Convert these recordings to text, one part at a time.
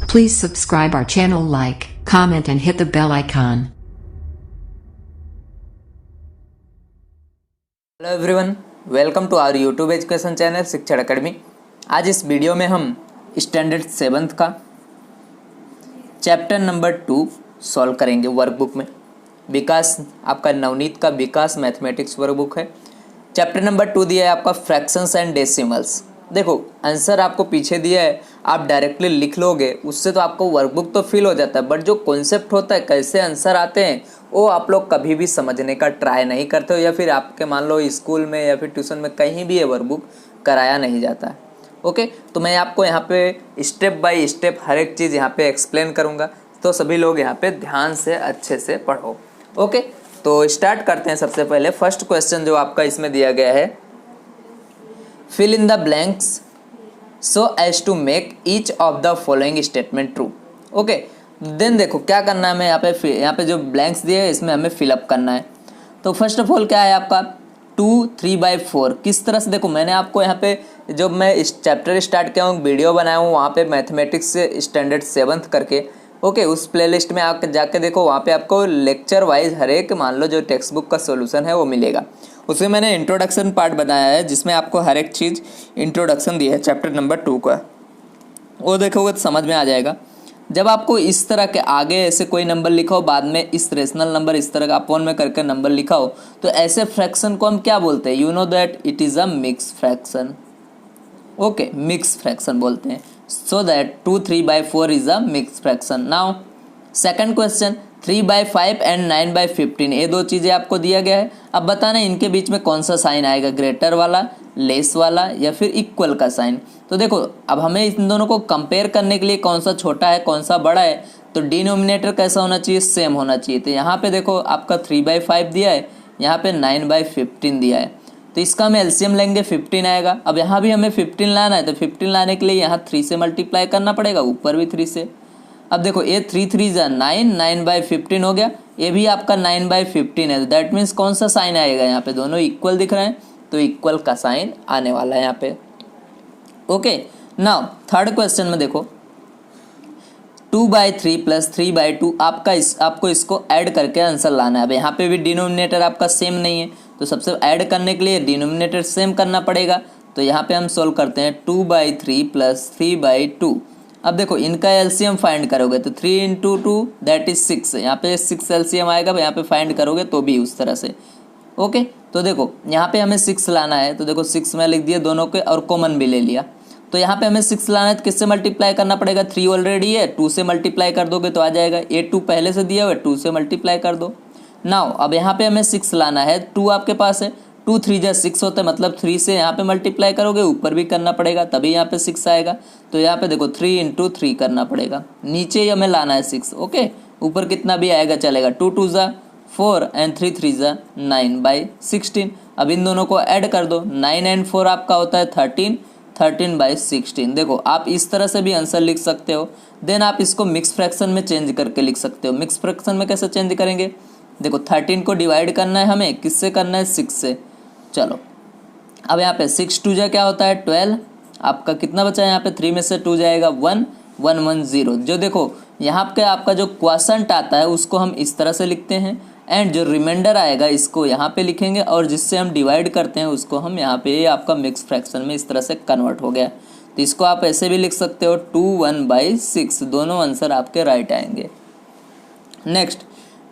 Please subscribe our channel, like, comment and hit the bell icon. Hello everyone, welcome to our YouTube education channel Shikshan academy. आज इस video में हम standard 7th का chapter number 2 solve करेंगे workbook में। विकास आपका नवनीत का विकास मैथमेटिक्स वर्कबुक है। चैप्टर नंबर 2 दिया है आपका फ्रैक्शंस एंड डेसिमल्स। देखो आंसर आपको पीछे दिया है, आप डायरेक्टली लिख लोगे, उससे तो आपको वर्कबुक तो फिल हो जाता है, बट जो कॉन्सेप्ट होता है कैसे आंसर आते हैं वो आप लोग कभी भी समझने का ट्राई नहीं करते हो, या फिर आपके मान लो स्कूल में या फिर ट्यूशन में कहीं भी ये वर्कबुक कराया नहीं जाता है। ओके, तो मैं आपको यहाँ पे स्टेप बाय स्टेप हर एक चीज़ यहाँ पे एक्सप्लेन करूँगा, तो सभी लोग यहाँ पे ध्यान से अच्छे से पढ़ो। ओके, तो स्टार्ट करते हैं। सबसे पहले फर्स्ट क्वेश्चन जो आपका इसमें दिया गया है, fill in the blanks so as to make each of the following statement true. Okay, then देखो क्या करना है, हमें यहाँ पे जो ब्लैंक्स दिए हैं इसमें हमें फिलअप करना है। तो फर्स्ट ऑफ ऑल क्या है आपका 2 3/4। किस तरह से, देखो मैंने आपको यहाँ पे जब मैं इस चैप्टर स्टार्ट किया हूँ वीडियो बनाया हूँ वहाँ पे मैथमेटिक्स से स्टैंडर्ड 7th करके, ओके, उस प्लेलिस्ट में आप जाके देखो, वहाँ पे आपको लेक्चर वाइज हर एक मान लो जो टेक्स्ट बुक का सोल्यूशन है वो मिलेगा। उसमें मैंने इंट्रोडक्शन पार्ट बनाया है जिसमें आपको हर एक चीज़ इंट्रोडक्शन दिया है चैप्टर नंबर 2 का, वो देखोगे तो समझ में आ जाएगा। जब आपको इस तरह के आगे ऐसे कोई नंबर लिखा हो, बाद में इस रेशनल नंबर इस तरह का अपॉन में करके नंबर लिखा हो, तो ऐसे फ्रैक्शन को हम क्या बोलते हैं? You know that it is a mix fraction. Okay, mix fraction बोलते हैं। So that 2 3/4 is a mix fraction. Now second question, 3/5 and 9/15, ये दो चीज़ें आपको दिया गया है। अब बताना इनके बीच में कौन सा साइन आएगा, ग्रेटर वाला, लेस वाला या फिर इक्वल का साइन। तो देखो अब हमें इन दोनों को कंपेयर करने के लिए कौन सा छोटा है कौन सा बड़ा है, तो डिनोमिनेटर कैसा होना चाहिए? सेम होना चाहिए। तो यहाँ पे देखो आपका 3/5 दिया है, यहाँ पे 9/15 दिया है, तो इसका हम एलसीएम लेंगे 15 आएगा। अब यहाँ भी हमें 15 लाना है, तो 15 लाने के लिए यहाँ 3 से मल्टीप्लाई करना पड़ेगा, ऊपर भी 3 से। अब देखो ये 3 3 जा 9, 9/15 हो गया, ये भी आपका 9/15 है। दैट मीन्स कौन सा साइन आएगा? यहाँ पे दोनों इक्वल दिख रहे हैं, तो इक्वल का साइन आने वाला है यहाँ पे। ओके, नाउ थर्ड क्वेश्चन में देखो 2/3 + 3/2 आपको इसको ऐड करके आंसर लाना है। अब यहाँ पे भी डिनोमिनेटर आपका सेम नहीं है, तो सबसे ऐड करने के लिए डिनोमिनेटर सेम करना पड़ेगा। तो यहाँ पे हम सोल्व करते हैं 2/3 + 3/2। अब देखो इनका एलसीएम फाइंड करोगे तो 3 × 2 दैट इज 6, यहाँ पे 6 एलसीएम आएगा, यहाँ पे फाइंड करोगे तो भी उस तरह से। ओके, तो देखो यहाँ पे हमें 6 लाना है, तो देखो 6 में लिख दिया दोनों के और कॉमन भी ले लिया। तो यहाँ पे हमें 6 लाना है, तो किससे मल्टीप्लाई करना पड़ेगा? 3 ऑलरेडी है, 2 से मल्टीप्लाई कर दोगे तो आ जाएगा। ये 2 पहले से दिया हुआ है, 2 से मल्टीप्लाई कर दो। नाउ अब यहाँ पे हमें 6 लाना है, 2 आपके पास है, 2 3 जा 6 होता है, मतलब 3 से यहाँ पे मल्टीप्लाई करोगे, ऊपर भी करना पड़ेगा तभी यहाँ पे 6 आएगा। तो यहाँ पे देखो 3 × 3 करना पड़ेगा, नीचे ही हमें लाना है 6। ओके, ऊपर कितना भी आएगा चलेगा, 2 2 जा 4 एंड 3 3 जा 9/16। अब इन दोनों को ऐड कर दो, 9 एंड 4 आपका होता है 13, 13/16। देखो आप इस तरह से भी आंसर लिख सकते हो। देन आप इसको मिक्स फ्रैक्शन में चेंज करके लिख सकते हो। मिक्स फ्रैक्शन में कैसे चेंज करेंगे? देखो 13 को डिवाइड करना है हमें, किससे करना है? 6 से। चलो अब यहाँ पे 6 2 जा क्या होता है 12, आपका कितना बचा है? यहाँ पे 3 में से 2 जाएगा 1, 1 1 0। जो देखो यहाँ पे आपका जो क्वोशंट आता है उसको हम इस तरह से लिखते हैं, एंड जो रिमाइंडर आएगा इसको यहाँ पे लिखेंगे, और जिससे हम डिवाइड करते हैं उसको हम यहाँ पे आपका मिक्स फ्रैक्शन में इस तरह से कन्वर्ट हो गया। तो इसको आप ऐसे भी लिख सकते हो 2 1/6। दोनों आंसर आपके राइट आएंगे। Next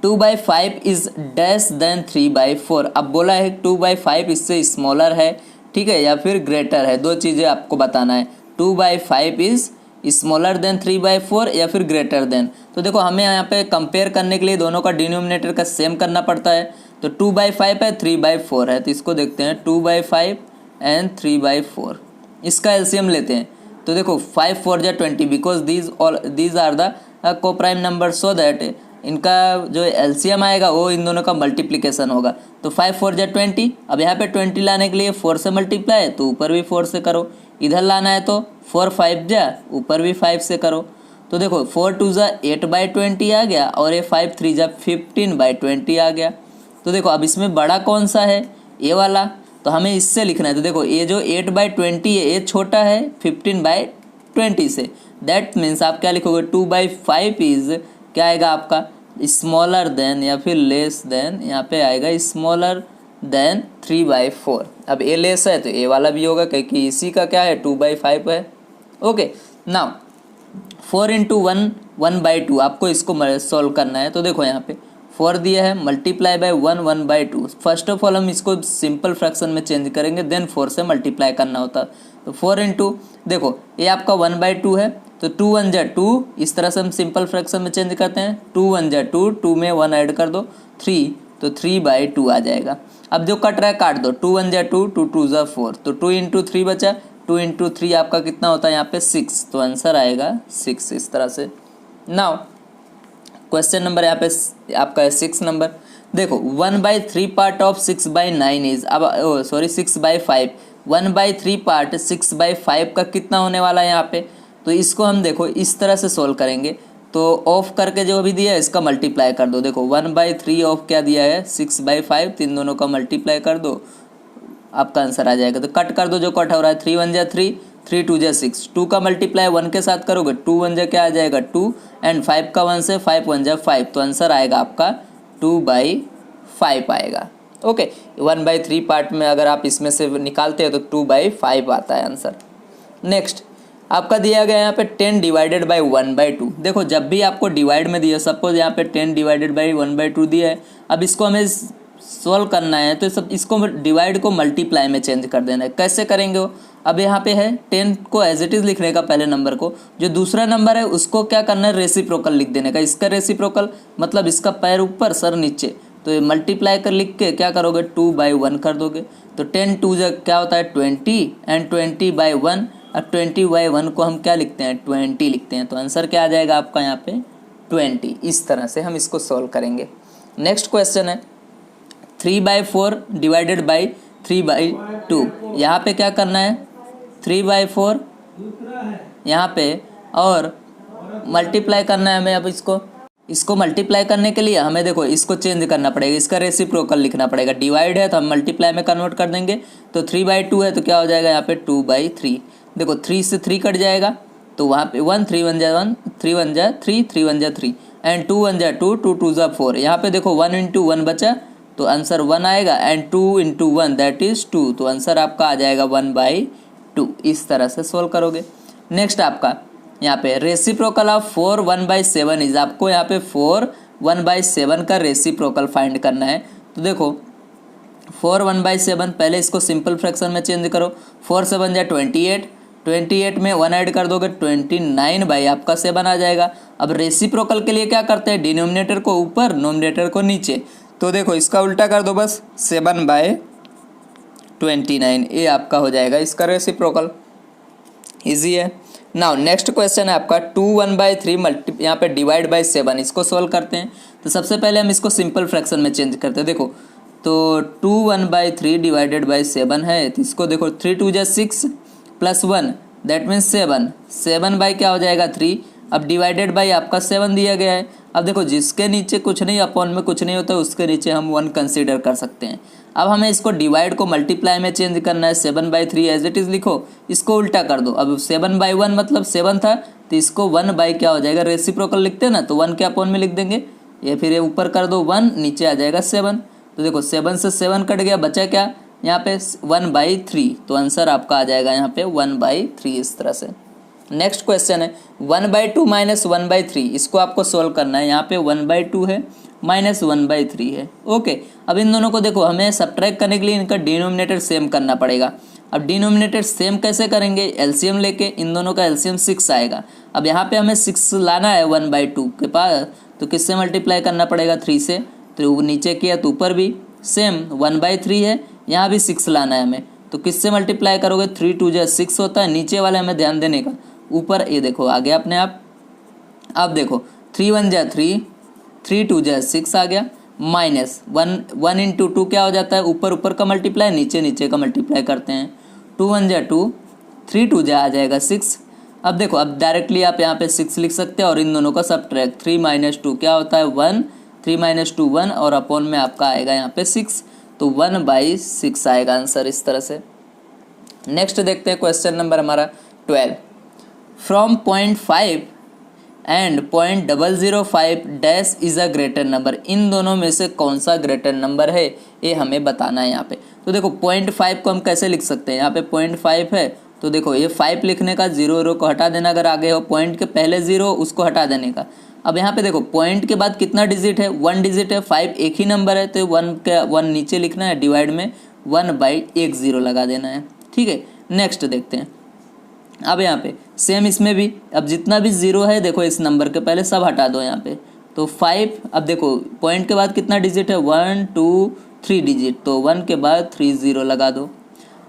2/5 is dash then 3/4। अब बोला है 2/5 इससे स्मॉलर है, ठीक है, या फिर ग्रेटर है। दो चीज़ें आपको बताना है, 2/5 इज स्मॉलर देन 3/4 या फिर ग्रेटर देन। तो देखो हमें यहाँ पे कंपेयर करने के लिए दोनों का डिनोमिनेटर का सेम करना पड़ता है। तो 2/5 है, 3/4 है, तो इसको देखते हैं 2/5 एंड 3/4। इसका एलसीएम लेते हैं, तो देखो 5 4 जा 20 because these are the coprime number, so that इनका जो एलसीएम आएगा वो इन दोनों का मल्टीप्लिकेशन होगा। तो 5 4 जा 20। अब यहाँ पे 20 लाने के लिए 4 से मल्टीप्लाई है, तो ऊपर भी 4 से करो। इधर लाना है तो 4 5 जा, ऊपर भी 5 से करो। तो देखो 4 2 जा 8/20 आ गया, और ये 5 3 जा 15/20 आ गया। तो देखो अब इसमें बड़ा कौन सा है? ये वाला, तो हमें इससे लिखना है। तो देखो ये जो 8/20 है ये छोटा है 15/20 20 से। दैट मीन्स आप क्या लिखोगे 2/5 इज क्या आएगा आपका स्मॉलर देन या फिर लेस देन, यहाँ पे आएगा स्मॉलर देन 3/4। अब ए लेस है तो ए वाला भी होगा क्योंकि इसी का क्या है 2/5 है। ओके नाउ 4 इंटू 1 1/2 आपको इसको सॉल्व करना है। तो देखो यहाँ पे 4 दिया है, multiply by 1 1/2। First of all हम इसको सिंपल फ्रैक्शन में चेंज करेंगे, देन 4 से मल्टीप्लाई करना होता। तो 4 इंटू देखो ये आपका 1/2 है, तो 2 1 जा 2, इस तरह से हम सिंपल फ्रैक्शन में चेंज करते हैं। 2 1 जा 2, 2 में 1 ऐड कर दो 3, तो 3/2 आ जाएगा। अब जो कट रहा है काट दो, 2 1 जा 2, 2 2 जा 4, तो 2 इंटू 3 बचा, 2 इंटू 3 आपका कितना होता है यहाँ पे 6, तो आंसर आएगा 6 इस तरह से। नाउ क्वेश्चन नंबर यहाँ पे आपका है 6 नंबर। देखो 1/3 पार्ट ऑफ 6/9 इज, अब सॉरी 6/5, 1/3 पार्ट 6/5 का कितना होने वाला है यहाँ पे। तो इसको हम देखो इस तरह से सोल्व करेंगे, तो ऑफ करके जो भी दिया है इसका मल्टीप्लाई कर दो। देखो 1/3 ऑफ क्या दिया है 6/5, तीन दोनों का मल्टीप्लाई कर दो, आपका आंसर आ जाएगा। तो कट कर दो जो कट हो रहा है, 3 1 जा 3, 3 2 जा 6, 2 का मल्टीप्लाई 1 के साथ करोगे, 2 1 जा क्या आ जाएगा 2, एंड 5 का 1 से 5 1 जा 5, तो आंसर आएगा आपका 2/5 आएगा। ओके 1/3 पार्ट में अगर आप इसमें से निकालते हैं तो 2/5 आता है आंसर। नेक्स्ट आपका दिया गया यहाँ पे 10 डिवाइडेड बाई 1/2। देखो जब भी आपको डिवाइड में दिया, सपोज यहाँ पे 10 डिवाइडेड बाई 1/2 दिया है, अब इसको हमें सोल्व करना है तो सब इसको डिवाइड को मल्टीप्लाई में चेंज कर देना है। कैसे करेंगे वो, अब यहाँ पे है 10 को एज इट इज़ लिखने का पहले नंबर को, जो दूसरा नंबर है उसको क्या करना है रेसिप्रोकल लिख देने का। इसका रेसिप्रोकल मतलब इसका पैर ऊपर सर नीचे, तो ये मल्टीप्लाई कर लिख के क्या करोगे 2/1 कर दोगे। तो 10 2 जा क्या होता है 20, एंड 20/1, अब 20/1 को हम क्या लिखते हैं 20 लिखते हैं, तो आंसर क्या आ जाएगा आपका यहाँ पे 20। इस तरह से हम इसको सॉल्व करेंगे। नेक्स्ट क्वेश्चन है 3/4 डिवाइडेड बाई 3/2। यहाँ पे क्या करना है 3/4 यहाँ पे और मल्टीप्लाई करना है हमें। अब इसको मल्टीप्लाई करने के लिए हमें देखो इसको चेंज करना पड़ेगा, इसका रेसिप्रोकल लिखना पड़ेगा। डिवाइड है तो हम मल्टीप्लाई में कन्वर्ट कर देंगे, तो 3/2 है तो क्या हो जाएगा यहाँ पे 2/3। देखो 3 से 3 कट जाएगा, तो वहाँ पे 1 3 1 जा 1, 3 1 जा 3, 3 1 जा 3, एंड 2 1 जा 2, 2 2 जा 4। यहाँ पे देखो 1 इंटू 1 बचा, तो आंसर 1 आएगा, एंड 2 इंटू 1 दैट इज़ 2, तो आंसर आपका आ जाएगा 1/2। इस तरह से सोल्व करोगे। नेक्स्ट आपका यहाँ पे रेसिप्रोकल ऑफ 4 1/7 इज, आपको यहाँ पे 4 1/7 का रेसिप्रोकल फाइंड करना है। तो देखो 4 1/7, पहले इसको सिंपल फ्रैक्शन में चेंज करो, 4 7 जा 28, 28 में 1 ऐड कर दोगे 29 बाई आपका 7 आ जाएगा। अब रेसिप्रोकल के लिए क्या करते हैं डिनोमिनेटर को ऊपर नोमिनेटर को नीचे, तो देखो इसका उल्टा कर दो बस 7/29, ये आपका हो जाएगा इसका रेसिप्रोकल। इजी है। नाउ नेक्स्ट क्वेश्चन है आपका 2 1/3 यहाँ पे डिवाइड बाई 7, इसको सोल्व करते हैं। तो सबसे पहले हम इसको सिंपल फ्रैक्शन में चेंज करते हैं। देखो तो 2 1/3 डिवाइडेड बाई 7 है, तो इसको देखो 3 2 जा 6 प्लस 1 दैट मीन्स 7, 7 बाई क्या हो जाएगा 3। अब डिवाइडेड बाई आपका 7 दिया गया है। अब देखो जिसके नीचे कुछ नहीं अपॉन में कुछ नहीं होता उसके नीचे हम 1 कंसीडर कर सकते हैं। अब हमें इसको डिवाइड को मल्टीप्लाई में चेंज करना है, 7/3 एज इट इज़ लिखो, इसको उल्टा कर दो। अब 7/1 मतलब 7 था, तो इसको 1 बाई क्या हो जाएगा रेसिप्रोकल लिखते हैं ना, तो 1 के अपॉन में लिख देंगे, ये फिर ये ऊपर कर दो 1, नीचे आ जाएगा 7। तो देखो 7 से 7 कट गया, बचा क्या यहाँ पे 1/3, तो आंसर आपका आ जाएगा यहाँ पे 1/3 इस तरह से। नेक्स्ट क्वेश्चन है 1/2 माइनस 1/3, इसको आपको सोल्व करना है। यहाँ पे 1/2 है माइनस 1/3 है। ओके अब इन दोनों को देखो हमें सब्ट्रैक्ट करने के लिए इनका डिनोमिनेटर सेम करना पड़ेगा। अब डिनोमिनेटर सेम कैसे करेंगे, एलसीएम लेके, इन दोनों का एलसीएम 6 आएगा। अब यहाँ पे हमें 6 लाना है 1/2 के पास, तो किससे मल्टीप्लाई करना पड़ेगा 3 से, तो नीचे किया तो ऊपर भी सेम 1/3 है, यहाँ भी 6 लाना है हमें, तो किससे मल्टीप्लाई करोगे 3 2 जा 6 होता है, नीचे वाले हमें ध्यान देने का, ऊपर ये देखो आ गया अपने आप। अब देखो 3 1 जा 3, 3 2 जा 6 आ गया, माइनस 1 इंटू 2 क्या हो जाता है ऊपर ऊपर का मल्टीप्लाई, नीचे नीचे का मल्टीप्लाई करते हैं, 2 1 जा 2, 3 2 जा आ जाएगा 6। अब देखो अब डायरेक्टली आप यहाँ पे 6 लिख सकते हैं और इन दोनों का सब्ट्रैक्ट, 3 - 2 क्या होता है 1, 3 - 2 1, और अपॉन में आपका आएगा यहाँ पे 6, तो 1/6 आएगा आंसर इस तरह से। नेक्स्ट देखते हैं क्वेश्चन नंबर हमारा 12। From 0.5 and 0.005 dash is a greater number, इन दोनों में से कौन सा ग्रेटर नंबर है ये हमें बताना है यहाँ पे। तो देखो 0.5 को हम कैसे लिख सकते हैं, यहाँ पे 0.5 है तो देखो ये 5 लिखने का, 0 को हटा देना, अगर आगे हो पॉइंट के पहले 0 उसको हटा देने का। अब यहाँ पे देखो पॉइंट के बाद कितना डिजिट है, 1 डिजिट है, 5 एक ही नंबर है तो 1 नीचे लिखना है, डिवाइड में 1/1 0 लगा देना है। ठीक है, नेक्स्ट देखते हैं। अब यहाँ पे सेम इसमें भी, अब जितना भी 0 है देखो इस नंबर के पहले सब हटा दो यहाँ पे, तो 5, अब देखो पॉइंट के बाद कितना डिजिट है, 1 2 3 डिजिट, तो 1 के बाद 3 0 लगा दो।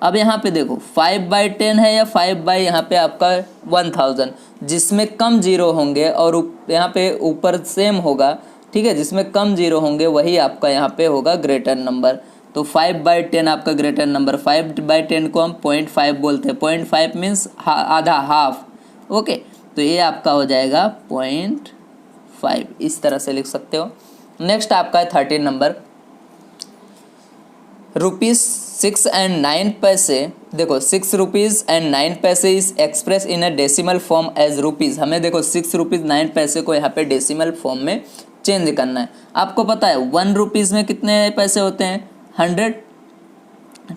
अब यहाँ पे देखो 5/10 है या 5 यहाँ पे आपका 1000, जिसमें कम 0 होंगे और यहाँ पे ऊपर सेम होगा। ठीक है, जिसमें कम 0 होंगे वही आपका यहाँ पे होगा ग्रेटर नंबर। तो 5/10 आपका ग्रेटर नंबर, 5/10 को हम 0.5 बोलते हैं, 0.5 मीन्स आधा, हाफ। ओके, तो ये आपका हो जाएगा 0.5, इस तरह से लिख सकते हो। नेक्स्ट आपका है 13 नंबर, ₹6.09। देखो 6 rupees and 9 paise is express in a decimal form as rupees. हमें देखो 6 रुपीज़ 9 पैसे को यहाँ पे डेसिमल फॉर्म में चेंज करना है। आपको पता है 1 रुपीज़ में कितने पैसे होते हैं, 100।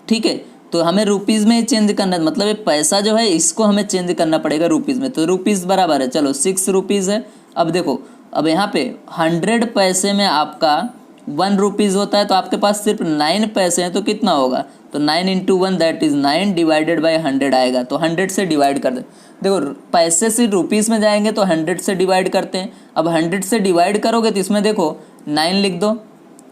ठीक है, तो हमें रुपीज़ में ही चेंज करना है, मतलब ये पैसा जो है इसको हमें चेंज करना पड़ेगा रुपीज़ में। तो रुपीज़ बराबर है, चलो 6 रुपीज़ है। अब देखो, अब यहाँ पे 100 पैसे में आपका 1 रुपीज़ होता है, तो आपके पास सिर्फ 9 पैसे हैं, तो कितना होगा, तो 9 × 1 दैट इज़ 9 डिवाइडेड बाय 100 आएगा। तो 100 से डिवाइड कर दे। देखो पैसे से रुपीज़ में जाएंगे तो 100 से डिवाइड करते हैं। अब 100 से डिवाइड करोगे तो इसमें देखो 9 लिख दो,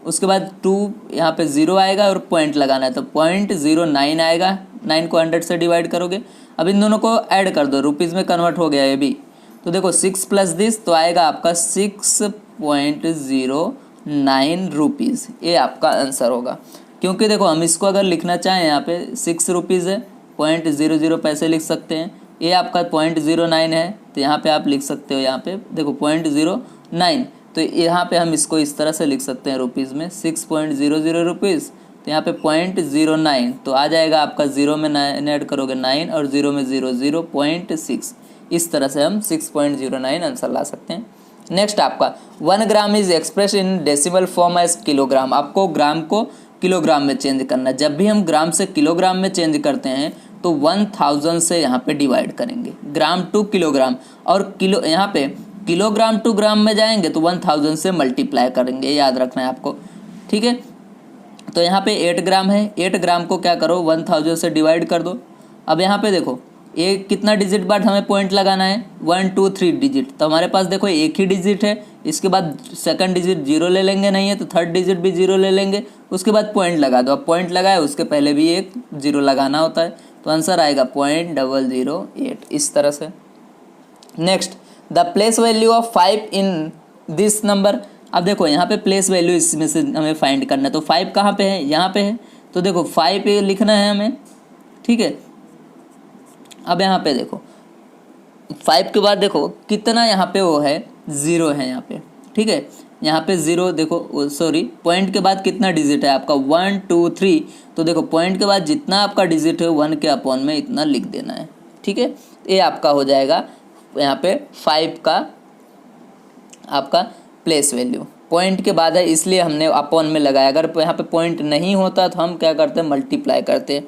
उसके बाद 2 यहाँ पे 0 आएगा और पॉइंट लगाना है, तो 0.09 आएगा। 9 को 100 से डिवाइड करोगे। अब इन दोनों को ऐड कर दो, रुपीज़ में कन्वर्ट हो गया ये भी। तो देखो 6 + दिस तो आएगा आपका 6.09 रुपीज़, ये आपका आंसर होगा। क्योंकि देखो हम इसको अगर लिखना चाहें यहाँ पे 6 रुपीज़ है, 0.00 पैसे लिख सकते हैं, ये आपका 0.09 है, तो यहाँ पे आप लिख सकते हो, यहाँ पे देखो 0.09, तो यहाँ पे हम इसको इस तरह से लिख सकते हैं रुपीज़ में 6.00 रुपीज़, तो यहाँ पे 0.09 तो आ जाएगा आपका, 0 में 9 ऐड करोगे 9 और 0 में 0 0.6, इस तरह से हम 6.09 आंसर ला सकते हैं। नेक्स्ट आपका 1 gram is express in decimal form as kilogram. आपको ग्राम को किलोग्राम में चेंज करना है। जब भी हम ग्राम से किलोग्राम में चेंज करते हैं तो 1000 से यहाँ पे डिवाइड करेंगे, ग्राम टू किलोग्राम, और किलो यहाँ पे किलोग्राम टू ग्राम में जाएंगे तो 1000 से मल्टीप्लाई करेंगे, याद रखना है आपको। ठीक है, तो यहाँ पे 8 ग्राम है, 8 ग्राम को क्या करो 1000 से डिवाइड कर दो। अब यहाँ पे देखो ये कितना डिजिट बाद हमें पॉइंट लगाना है, 1 2 3 डिजिट, तो हमारे पास देखो एक ही डिजिट है, इसके बाद सेकंड डिजिट 0 ले लेंगे, नहीं है तो थर्ड डिजिट भी 0 ले लेंगे, उसके बाद पॉइंट लगा दो। अब पॉइंट लगाए उसके पहले भी एक 0 लगाना होता है, तो आंसर आएगा 0.008, इस तरह से। Next the place value of 5 in this number. अब देखो यहाँ पे प्लेस वैल्यू इसमें से हमें फाइंड करना है, तो 5 कहाँ पे है, यहाँ पे है, तो देखो 5 पे लिखना है हमें। ठीक है, अब यहाँ पे देखो 5 के बाद देखो कितना यहाँ पे वो है, 0 है यहाँ पे। ठीक है, यहाँ पे 0 देखो, सॉरी पॉइंट के बाद कितना डिजिट है आपका 1 2 3, तो देखो पॉइंट के बाद जितना आपका डिजिट है 1 के अपॉन में इतना लिख देना है। ठीक है, ये आपका हो जाएगा यहाँ पे 5 का आपका प्लेस वैल्यू। पॉइंट के बाद है इसलिए हमने अपॉन में लगाया, अगर यहाँ पे पॉइंट नहीं होता तो हम क्या करते हैं, मल्टीप्लाई करते।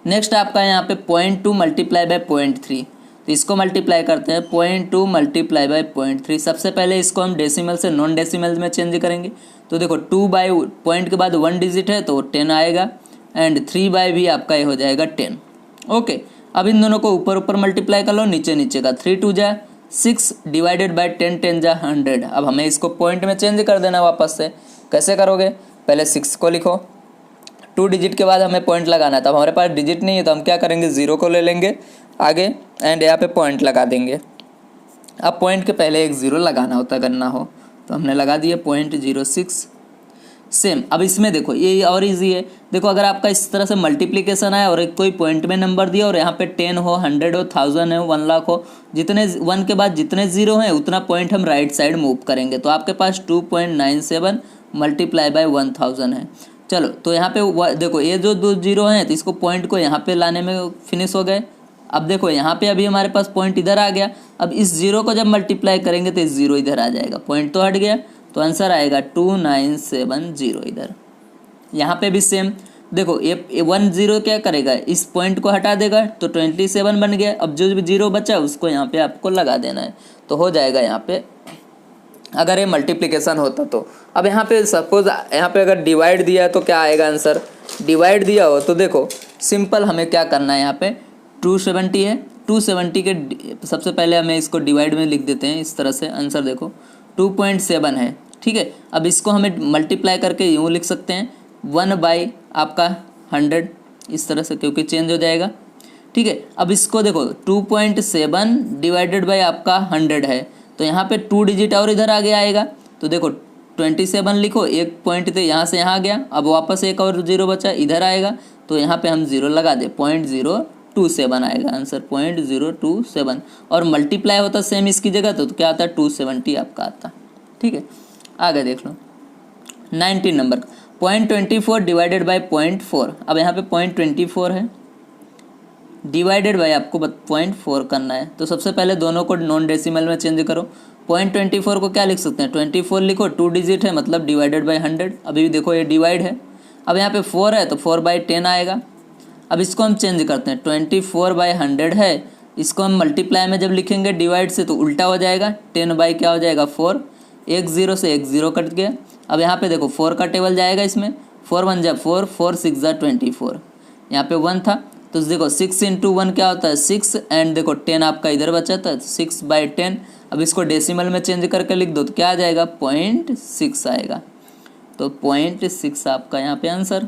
नेक्स्ट आपका यहाँ पे 0.2 मल्टीप्लाई बाय 0.3, तो इसको मल्टीप्लाई करते हैं 0.2 मल्टीप्लाई बाय 0.3। सबसे पहले इसको हम डेसिमल से नॉन डेसिमल में चेंज करेंगे, तो देखो 2 बाय पॉइंट के बाद 1 डिजिट है तो 10 आएगा, एंड 3 बाय भी आपका ये हो जाएगा 10। ओके, अब इन दोनों को ऊपर ऊपर मल्टीप्लाई कर लो, नीचे नीचे का 3 2 जा 6 डिवाइडेड बाय 10 10 जा 100। अब हमें इसको पॉइंट में चेंज कर देना वापस से। कैसे करोगे, पहले 6 को लिखो, 2 डिजिट के बाद हमें पॉइंट लगाना है, तब हमारे पास डिजिट नहीं है तो हम क्या करेंगे 0 को ले लेंगे आगे एंड यहाँ पे पॉइंट लगा देंगे। अब पॉइंट के पहले एक 0 लगाना होता है, करना हो तो हमने लगा दिया 0.06। सेम अब इसमें देखो ये और इजी है, देखो अगर आपका इस तरह से मल्टीप्लिकेशन है और एक कोई पॉइंट में नंबर दिया और यहाँ पे 10 हो 100 हो 1000 हो 1 लाख हो, जितने 1 के बाद जितने 0 हैं उतना पॉइंट हम राइट साइड मूव करेंगे, तो आपके पास 2.97 मल्टीप्लाई बाय 1000 है। चलो तो यहाँ पे देखो ये जो 2 0 हैं तो इसको पॉइंट को यहाँ पे लाने में फिनिश हो गए। अब देखो यहाँ पे अभी हमारे पास पॉइंट इधर आ गया, अब इस जीरो को जब मल्टीप्लाई करेंगे तो इस जीरो इधर आ जाएगा, पॉइंट तो हट गया, तो आंसर आएगा 2970 इधर। यहाँ पे भी सेम देखो, ये 10 क्या करेगा, इस पॉइंट को हटा देगा तो 27 बन गया। अब जो भी जीरो बचा उसको यहाँ पे आपको लगा देना है, तो हो जाएगा यहाँ पे, अगर ये मल्टीप्लिकेशन होता तो। अब यहाँ पे सपोज यहाँ पे अगर डिवाइड दिया है तो क्या आएगा आंसर, डिवाइड दिया हो तो देखो सिंपल हमें क्या करना है, यहाँ पे 270 है, 270 के सबसे पहले हमें इसको डिवाइड में लिख देते हैं इस तरह से, आंसर देखो 2.7 है, ठीक है। अब इसको हमें मल्टीप्लाई करके यूँ लिख सकते हैं 1 बाई आपका 100 इस तरह से, क्योंकि चेंज हो जाएगा, ठीक है। अब इसको देखो 2.7 डिवाइडेड बाई आपका 100 है, तो यहाँ पे 2 डिजिट और इधर आगे आएगा, तो देखो 27 लिखो, एक पॉइंट थे यहाँ से यहाँ गया, अब वापस एक और जीरो बचा इधर आएगा, तो यहाँ पे हम जीरो लगा दे, 0.027 आएगा आंसर, 0.027। और मल्टीप्लाई होता सेम इसकी जगह तो क्या आता है 270 आपका आता, ठीक है। आगे देख लो 19 नंबर 0.24 डिवाइडेड बाई 0.4। अब यहाँ पे 0.24 है डिवाइडेड बाई आपको 0.4 करना है, तो सबसे पहले दोनों को नॉन डेसिमल में चेंज करो। 0.24 को क्या लिख सकते हैं, 24 लिखो, 2 डिजिट है मतलब डिवाइडेड बाई 100, अभी भी देखो ये डिवाइड है। अब यहाँ पे 4 है तो 4/10 आएगा। अब इसको हम चेंज करते हैं, 24/100 है, इसको हम मल्टीप्लाई में जब लिखेंगे डिवाइड से तो उल्टा हो जाएगा, 10 बाई क्या हो जाएगा 4, एक जीरो से एक जीरो कट गया। अब यहाँ पे देखो 4 का टेबल जाएगा इसमें, 4 1 जा 4, 4 6 जा 24, यहाँ पे 1 था तो देखो 6 × 1 क्या होता है 6, एंड देखो 10 आपका इधर बचा था 6/10। अब इसको डेसिमल में चेंज करके लिख दो तो क्या आ जाएगा 0.6 आएगा, तो 0.6 आपका यहाँ पे आंसर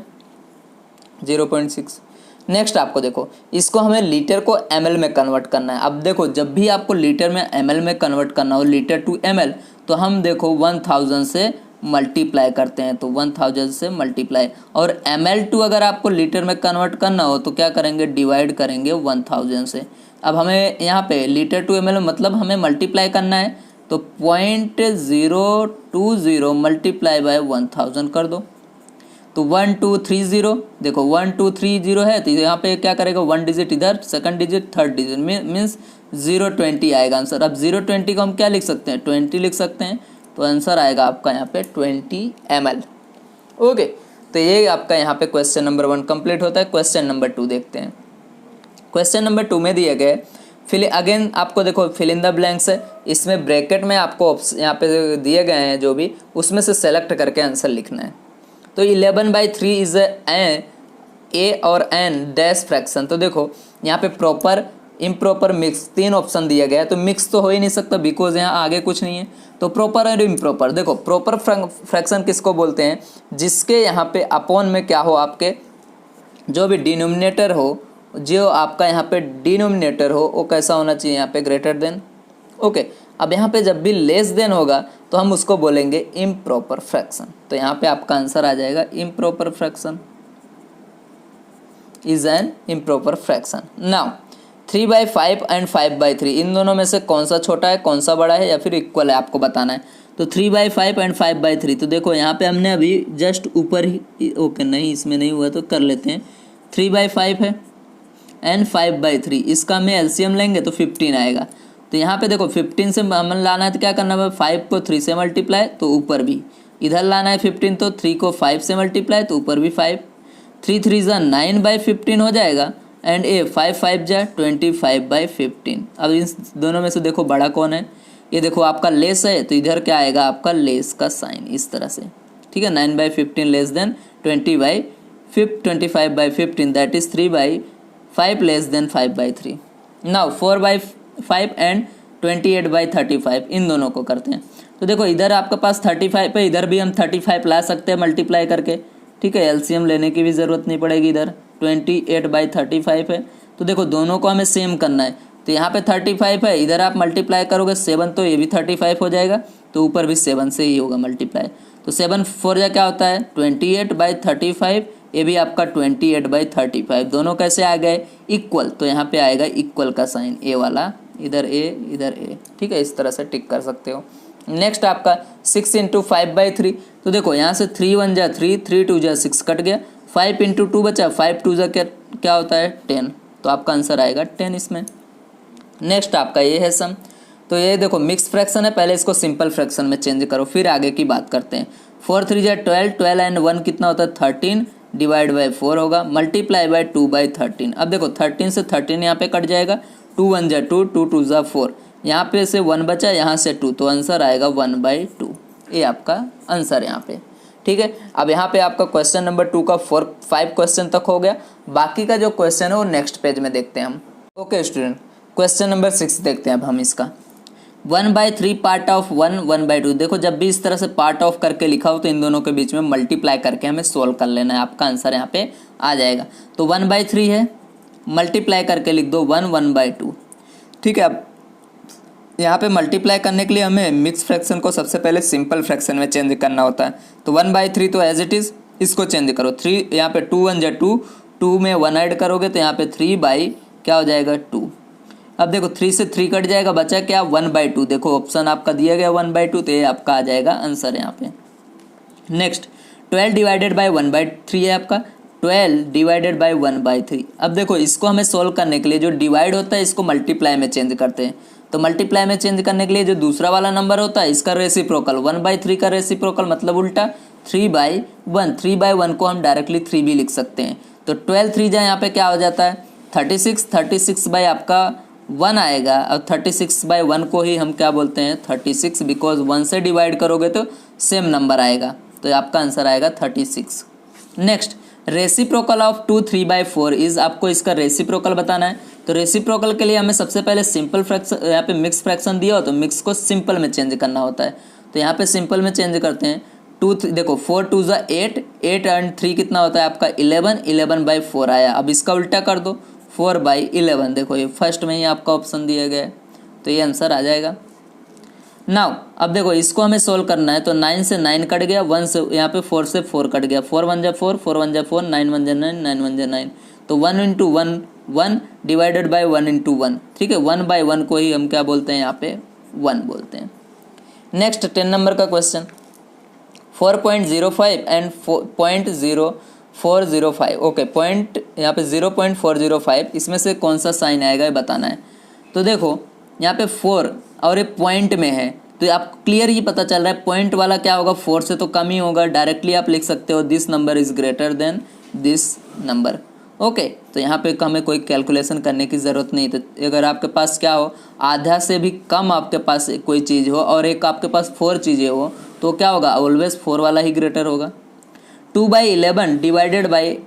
0.6। नेक्स्ट आपको देखो, इसको हमें लीटर को ml में कन्वर्ट करना है। अब देखो जब भी आपको लीटर में ml में कन्वर्ट करना हो, लीटर टू ml, तो हम देखो 1000 से मल्टीप्लाई करते हैं, तो 1000 से मल्टीप्लाई, और ml2 अगर आपको लीटर में कन्वर्ट करना हो तो क्या करेंगे डिवाइड करेंगे 1000 से। अब हमें यहाँ पे लीटर टू ml मतलब हमें मल्टीप्लाई करना है, तो 0.020 मल्टीप्लाई बाय 1000 कर दो, तो 1230 देखो 1230 है, तो यहाँ पे क्या करेगा 1 डिजिट इधर, second digit, third digit means 020 आएगा आंसर। अब 020 को हम क्या लिख सकते हैं 20 लिख सकते हैं, तो आंसर आएगा आपका यहाँ पे 20 ml। ओके, तो ये आपका यहाँ पे क्वेश्चन नंबर 1 कंप्लीट होता है। क्वेश्चन नंबर 2 देखते हैं। क्वेश्चन नंबर 2 में दिए गए फिल अगेन आपको देखो फिल इन द ब्लैंक्स है, इसमें ब्रैकेट में आपको यहाँ पे दिए गए हैं जो भी, उसमें से सेलेक्ट करके आंसर लिखना है। तो 11/3 इज ए और एन डैश फ्रैक्शन। तो देखो यहाँ पे प्रॉपर इम्प्रॉपर मिक्स 3 ऑप्शन दिया गया है, तो मिक्स तो हो ही नहीं सकता बिकॉज यहाँ आगे कुछ नहीं है, तो प्रॉपर और इम्प्रॉपर। देखो प्रॉपर फ्रैक्शन किसको बोलते हैं, जिसके यहाँ पे अपॉन में क्या हो, आपके जो भी डिनोमिनेटर हो, जो आपका यहाँ पे डिनोमिनेटर हो वो कैसा होना चाहिए, यहाँ पे ग्रेटर देन। ओके, अब यहाँ पे जब भी लेस देन होगा तो हम उसको बोलेंगे इम्प्रॉपर फ्रैक्शन। तो यहाँ पे आपका आंसर आ जाएगा improper fraction is an improper fraction. Now 3/5 and 5/3 इन दोनों में से कौन सा छोटा है कौन सा बड़ा है या फिर इक्वल है आपको बताना है। तो 3/5 एंड 5/3, तो देखो यहाँ पे हमने अभी जस्ट ऊपर ही, ओके नहीं इसमें नहीं हुआ तो कर लेते हैं, 3/5 है एंड 5/3, इसका हमें एलसीएम लेंगे तो 15 आएगा। तो यहाँ पे देखो 15 से हमें लाना है तो क्या करना है, 5 को 3 से मल्टीप्लाई तो ऊपर भी, इधर लाना है 15 तो 3 को 5 से मल्टीप्लाई तो ऊपर भी 5, 3 3 जा 9/15 हो जाएगा, एंड ए 5 5 जा 25/15। अब इन दोनों में से देखो बड़ा कौन है, ये देखो आपका लेस है तो इधर क्या आएगा आपका लेस का साइन इस तरह से, ठीक है। 9/15 less than 25/15 that is 3/5 less than 5/3। Now 4/5 and 28/35 इन दोनों को करते हैं। तो देखो इधर आपके पास 35 है, इधर भी हम 35 ला सकते हैं मल्टीप्लाई करके, ठीक है। एलसीएम लेने की भी ज़रूरत नहीं पड़ेगी, इधर 28/35 है। तो देखो दोनों को हमें सेम करना है, तो यहाँ पे 35 है, इधर आप मल्टीप्लाई करोगे 7 तो ये भी 35 हो जाएगा, तो ऊपर भी 7 से ही होगा मल्टीप्लाई। तो 7 4 जा क्या होता है 28/35, ये भी आपका 28/35, दोनों कैसे आ गए इक्वल, तो यहाँ पे आएगा इक्वल का साइन ए वाला, इधर ए, ठीक है। इस तरह से टिक कर सकते हो। नेक्स्ट आपका 6 × 5/3, तो देखो यहाँ से 3 1 जा 3, 3 2 जा 6 कट गया, 5 × 2 बचा, 5 2 जा क्या होता है 10, तो आपका आंसर आएगा 10 इसमें। नेक्स्ट आपका ये है सम। तो ये देखो मिक्स फ्रैक्शन है, पहले इसको सिंपल फ्रैक्शन में चेंज करो, फिर आगे की बात करते हैं। 4 3 जा 12, 12 एंड 1 कितना होता है 13, डिवाइड बाई 4 होगा, मल्टीप्लाई बाई 2/13। अब देखो 13 से 13 यहाँ पे कट जाएगा, 2 1 जा 2, 2 2 जा 4, यहाँ पे से 1 बचा, यहाँ से 2, तो आंसर आएगा 1/2। ये आपका आंसर यहाँ पे, ठीक है। अब यहाँ पे आपका क्वेश्चन नंबर 2 का 5 क्वेश्चन तक हो गया। बाकी का जो क्वेश्चन है वो नेक्स्ट पेज में देखते हैं हम। ओके स्टूडेंट, क्वेश्चन नंबर 6 देखते हैं अब हम इसका। 1/3 पार्ट ऑफ 1 1/2। देखो जब भी इस तरह से पार्ट ऑफ करके लिखा हो तो इन दोनों के बीच में मल्टीप्लाई करके हमें सोल्व कर लेना है, आपका आंसर यहाँ पे आ जाएगा। तो 1/3 है, मल्टीप्लाई करके लिख दो 1 1/2, ठीक है। अब यहाँ पे मल्टीप्लाई करने के लिए हमें मिक्स फ्रैक्शन को सबसे पहले सिंपल फ्रैक्शन में चेंज करना होता है। तो 1/3 तो एज इट इज़ इसको चेंज करो, 3 यहाँ पे 2 1 जा 2, 2 में 1 ऐड करोगे तो यहाँ पे 3 बाई क्या हो जाएगा 2। अब देखो 3 से 3 कट जाएगा, बचा क्या 1/2। देखो ऑप्शन आपका दिया गया 1/2, तो ये आपका आ जाएगा आंसर यहाँ पे। नेक्स्ट 12 डिवाइडेड बाई 1/3 है आपका, 12 डिवाइडेड बाई 1/3। अब देखो इसको हमें सोल्व करने के लिए जो डिवाइड होता है इसको मल्टीप्लाई में चेंज करते हैं। तो मल्टीप्लाई में चेंज करने के लिए जो दूसरा वाला नंबर होता है इसका रेसिप्रोकल, 1/3 का रेसिप्रोकल मतलब उल्टा 3/1। 3/1 को हम डायरेक्टली 3 भी लिख सकते हैं। तो 12 3 जा यहाँ पे क्या हो जाता है 36, 36 बाई आपका 1 आएगा। और 36/1 को ही हम क्या बोलते हैं 36, बिकॉज 1 से डिवाइड करोगे तो सेम नंबर आएगा, तो आपका आंसर आएगा 36। नेक्स्ट रेसिप्रोकल ऑफ 2 3/4 इज, आपको इसका रेसिप्रोकल बताना है। तो रेसिप्रोकल के लिए हमें सबसे पहले सिंपल फ्रैक्शन, यहाँ पे मिक्स फ्रैक्शन दिया हो तो मिक्स को सिंपल में चेंज करना होता है। तो यहाँ पे सिंपल में चेंज करते हैं। 2 देखो 4 2 जा 8, 8 एंड 3 कितना होता है आपका 11, 11/4 आया। अब इसका उल्टा कर दो 4/11। देखो ये फर्स्ट में ही आपका ऑप्शन दिया गया है, तो ये आंसर आ जाएगा। नाउ अब देखो इसको हमें सोल्व करना है। तो 9 से 9 कट गया, 1 से यहाँ पे 4 से 4 कट गया, 4 1 जा 4, 4 1 जा 4, 9 1 जा 9, 9 1 जा 9। तो 1 × 1 1 डिवाइडेड बाई 1 × 1, ठीक है। 1/1 को ही हम क्या बोलते हैं यहाँ पे 1 बोलते हैं। नेक्स्ट 10 नंबर का क्वेश्चन, 4.05 एंड 0.0405। ओके पॉइंट यहाँ पे 0.405, इसमें से कौन सा साइन आएगा ये बताना है। तो देखो यहाँ पे 4 और ये पॉइंट में है, तो आप क्लियर ही पता चल रहा है पॉइंट वाला क्या होगा 4 से तो कम ही होगा। डायरेक्टली आप लिख सकते हो this number is greater than this number. Okay, तो यहाँ पे हमें कोई कैलकुलेशन करने की ज़रूरत नहीं। तो अगर आपके पास क्या हो आधा से भी कम आपके पास कोई चीज़ हो और एक आपके पास 4 चीज़ें हो तो क्या होगा ऑलवेज 4 वाला ही ग्रेटर होगा। 2/11 divided by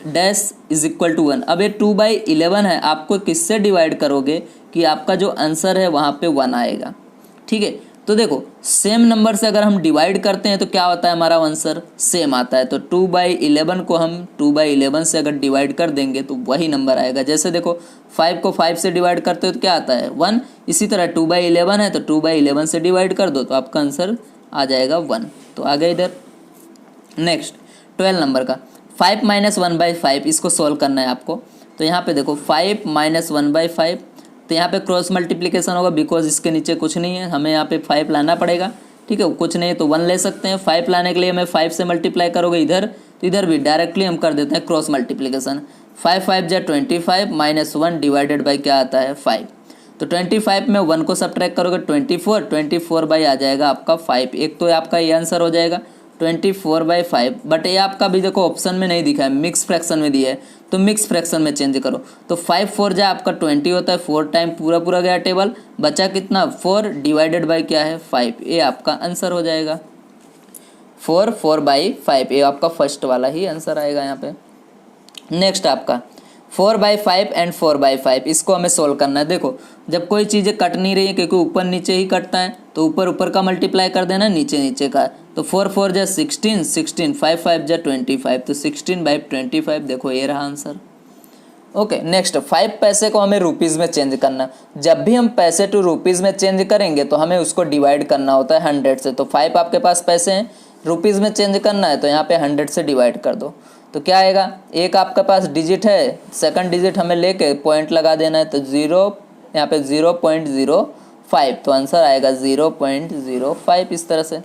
dash is equal to 1। अब ये 2/11 है, आपको किससे डिवाइड करोगे कि आपका जो आंसर है वहाँ पे 1 आएगा, ठीक है। तो देखो सेम नंबर से अगर हम डिवाइड करते हैं तो क्या होता है हमारा आंसर सेम आता है। तो 2/11 को हम 2/11 से अगर डिवाइड कर देंगे तो वही नंबर आएगा। जैसे देखो 5 को 5 से डिवाइड करते हो तो क्या आता है 1, इसी तरह 2/11 है तो 2/11 से डिवाइड कर दो तो आपका आंसर आ जाएगा 1। तो आ गया इधर। नेक्स्ट 12 नंबर का 5 - 1/5, इसको सोल्व करना है आपको। तो यहाँ पे देखो 5 - 1/5, तो यहाँ पे क्रॉस मल्टीप्लिकेशन होगा बिकॉज इसके नीचे कुछ नहीं है, हमें यहाँ पे 5 लाना पड़ेगा, ठीक है। कुछ नहीं है तो 1 ले सकते हैं। 5 लाने के लिए हमें 5 से मल्टीप्लाई करोगे इधर, तो इधर भी डायरेक्टली हम कर देते हैं क्रॉस मल्टीप्लिकेशन। 5 5 जा 25 - 1 डिवाइडेड बाई क्या आता है 5। तो 25 में 1 को सब्ट्रैक्ट करोगे 24 बाई आ जाएगा आपका 5। एक तो आपका ये आंसर हो जाएगा 24/5। बट ये आपका भी देखो ऑप्शन में नहीं दिखा है, मिक्स फ्रैक्शन में दिया है, तो मिक्स फ्रैक्शन में चेंज करो। तो 5 4 जा आपका 20 होता है, 4 टाइम पूरा गया टेबल, बचा कितना 4 डिवाइडेड बाई क्या है 5। ये आपका आंसर हो जाएगा 4/5। ये आपका फर्स्ट वाला ही आंसर आएगा यहाँ पे। नेक्स्ट आपका 4/5 एंड 4/5, इसको हमें सोल्व करना है। देखो जब कोई चीज़ें कट नहीं रही है क्योंकि ऊपर नीचे ही कटता है तो ऊपर का मल्टीप्लाई कर देना, नीचे का। तो 4 4 जा 16, 16 5 5 जा 25, तो 16/25। देखो ये रहा आंसर। ओके नेक्स्ट 5 पैसे को हमें रुपीज़ में चेंज करना। जब भी हम पैसे टू रुपीज़ में चेंज करेंगे तो हमें उसको डिवाइड करना होता है 100 से। तो 5 आपके पास पैसे हैं, रुपीज़ में चेंज करना है तो यहाँ पे 100 से डिवाइड कर दो। तो क्या आएगा, एक आपके पास डिजिट है, सेकंड डिजिट हमें लेके पॉइंट लगा देना है, तो 0 यहाँ पे 0.05, तो आंसर आएगा 0.05 इस तरह से।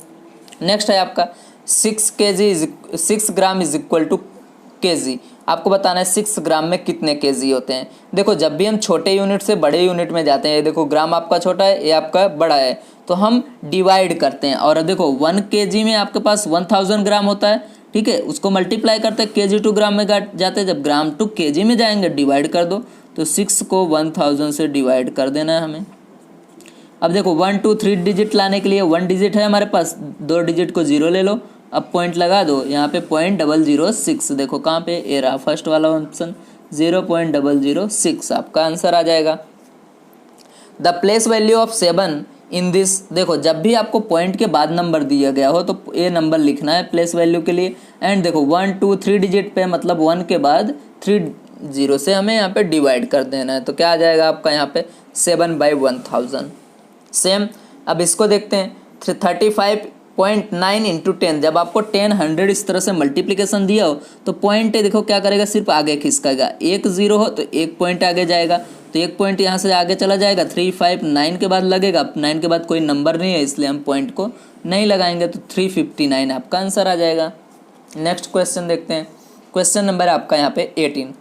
नेक्स्ट है आपका 6 gram is equal to kg। आपको बताना है 6 ग्राम में कितने केजी होते हैं। देखो जब भी हम छोटे यूनिट से बड़े यूनिट में जाते हैं, ये देखो ग्राम आपका छोटा है, ये आपका बड़ा है, तो हम डिवाइड करते हैं। और देखो 1 केजी में आपके पास 1000 ग्राम होता है, ठीक है, उसको मल्टीप्लाई करते हैं, केजी टू ग्राम में जाते हैं, जब ग्राम टू केजी में जाएंगे डिवाइड कर दो, तो 6 को 1000 से डिवाइड कर देना है हमें। अब देखो 1 2 3 डिजिट लाने के लिए 1 डिजिट है हमारे पास, 2 डिजिट को 0 ले लो, अब पॉइंट लगा दो यहाँ पे 0.006, देखो कहाँ पे, ए रहा फर्स्ट वाला ऑप्शन 0.006 आपका आंसर आ जाएगा। The place value of 7 in this, देखो जब भी आपको पॉइंट के बाद नंबर दिया गया हो तो ये नंबर लिखना है प्लेस वैल्यू के लिए। एंड देखो 1 2 3 डिजिट पे मतलब 1 के बाद 3 0 से हमें यहाँ पे डिवाइड कर देना है, तो क्या आ जाएगा आपका यहाँ पे 7/1000। सेम अब इसको देखते हैं 35.9 इंटू 10, जब आपको 10 100 इस तरह से मल्टीप्लिकेशन दिया हो तो पॉइंट देखो क्या करेगा, सिर्फ आगे खिसकाएगा। 1 0 हो तो 1 पॉइंट आगे जाएगा, तो 1 पॉइंट यहाँ से आगे चला जाएगा, 359 के बाद लगेगा, 9 के बाद कोई नंबर नहीं है इसलिए हम पॉइंट को नहीं लगाएंगे, तो 359 आपका आंसर आ जाएगा। नेक्स्ट क्वेश्चन देखते हैं, क्वेश्चन नंबर आपका यहाँ पे 18।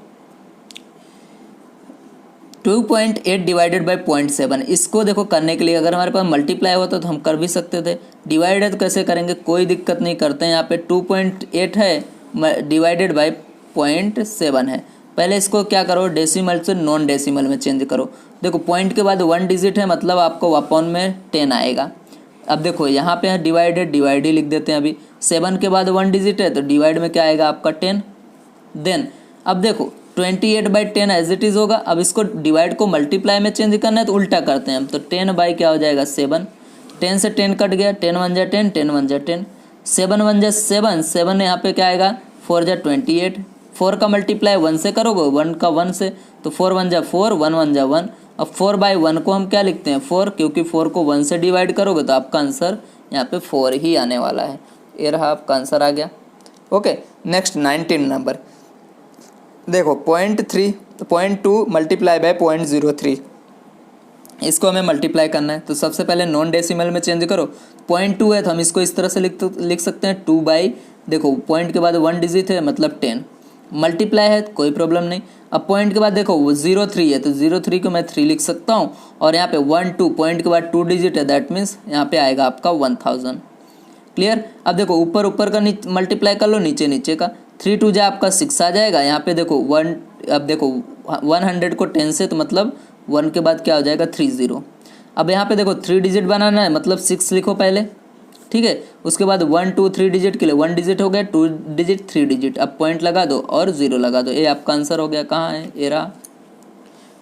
2.8 डिवाइडेड बाई 0.7, इसको देखो करने के लिए अगर हमारे पास मल्टीप्लाई होता तो हम कर भी सकते थे, डिवाइडेड कैसे करेंगे कोई दिक्कत नहीं करते हैं। यहाँ पे 2.8 है डिवाइडेड बाई 0.7 है, पहले इसको क्या करो डेसिमल से नॉन डेसिमल में चेंज करो। देखो पॉइंट के बाद 1 डिजिट है मतलब आपको अपॉन में 10 आएगा। अब देखो यहाँ पे है डिवाइडेड, डिवाइड ही लिख देते हैं अभी, 7 के बाद 1 डिजिट है तो डिवाइड में क्या आएगा आपका 10। देन अब देखो 28/10 एज इट इज़ होगा। अब इसको डिवाइड को मल्टीप्लाई में चेंज करना है तो उल्टा करते हैं हम, तो 10 बाई क्या हो जाएगा 7, 10 से 10 कट गया, 10 1 जा 10, 10 1 जा 10, 7 1 जा 7, 7 यहाँ पे क्या आएगा 4 जा 28, 4 का मल्टीप्लाई 1 से करोगे, 1 का 1 से, तो 4 1 जा 4, 1 1 जा 1। अब 4/1 को हम क्या लिखते हैं 4, क्योंकि 4 को 1 से डिवाइड करोगे तो आपका आंसर यहाँ पे 4 ही आने वाला है। ये रहा आपका आंसर आ गया। ओके नेक्स्ट 19 नंबर देखो 0.2 मल्टीप्लाई बाय 0.03, इसको हमें मल्टीप्लाई करना है, तो सबसे पहले नॉन डेसिमल में चेंज करो। 0.2 है तो हम इसको इस तरह से लिख सकते हैं 2 बाई, देखो पॉइंट के बाद 1 डिजिट है मतलब 10, मल्टीप्लाई है कोई प्रॉब्लम नहीं। अब पॉइंट के बाद देखो 0.3 है तो 0.3 को मैं 3 लिख सकता हूँ, और यहाँ पे 1 2 पॉइंट के बाद 2 डिजिट है, दैट मीन्स यहाँ पे आएगा आपका 1000। क्लियर। अब देखो ऊपर का मल्टीप्लाई कर लो, नीचे का, 3 2 जा आपका 6 आ जाएगा। यहाँ पे देखो 1, अब देखो 100 को 10 से तो मतलब 1 के बाद क्या हो जाएगा 30। अब यहाँ पे देखो 3 डिजिट बनाना है मतलब 6 लिखो पहले, ठीक है, उसके बाद 1 2 3 डिजिट के लिए 1 डिजिट हो गया, 2 डिजिट 3 डिजिट, अब पॉइंट लगा दो और 0 लगा दो, ये आपका आंसर हो गया। कहाँ है ये रहा।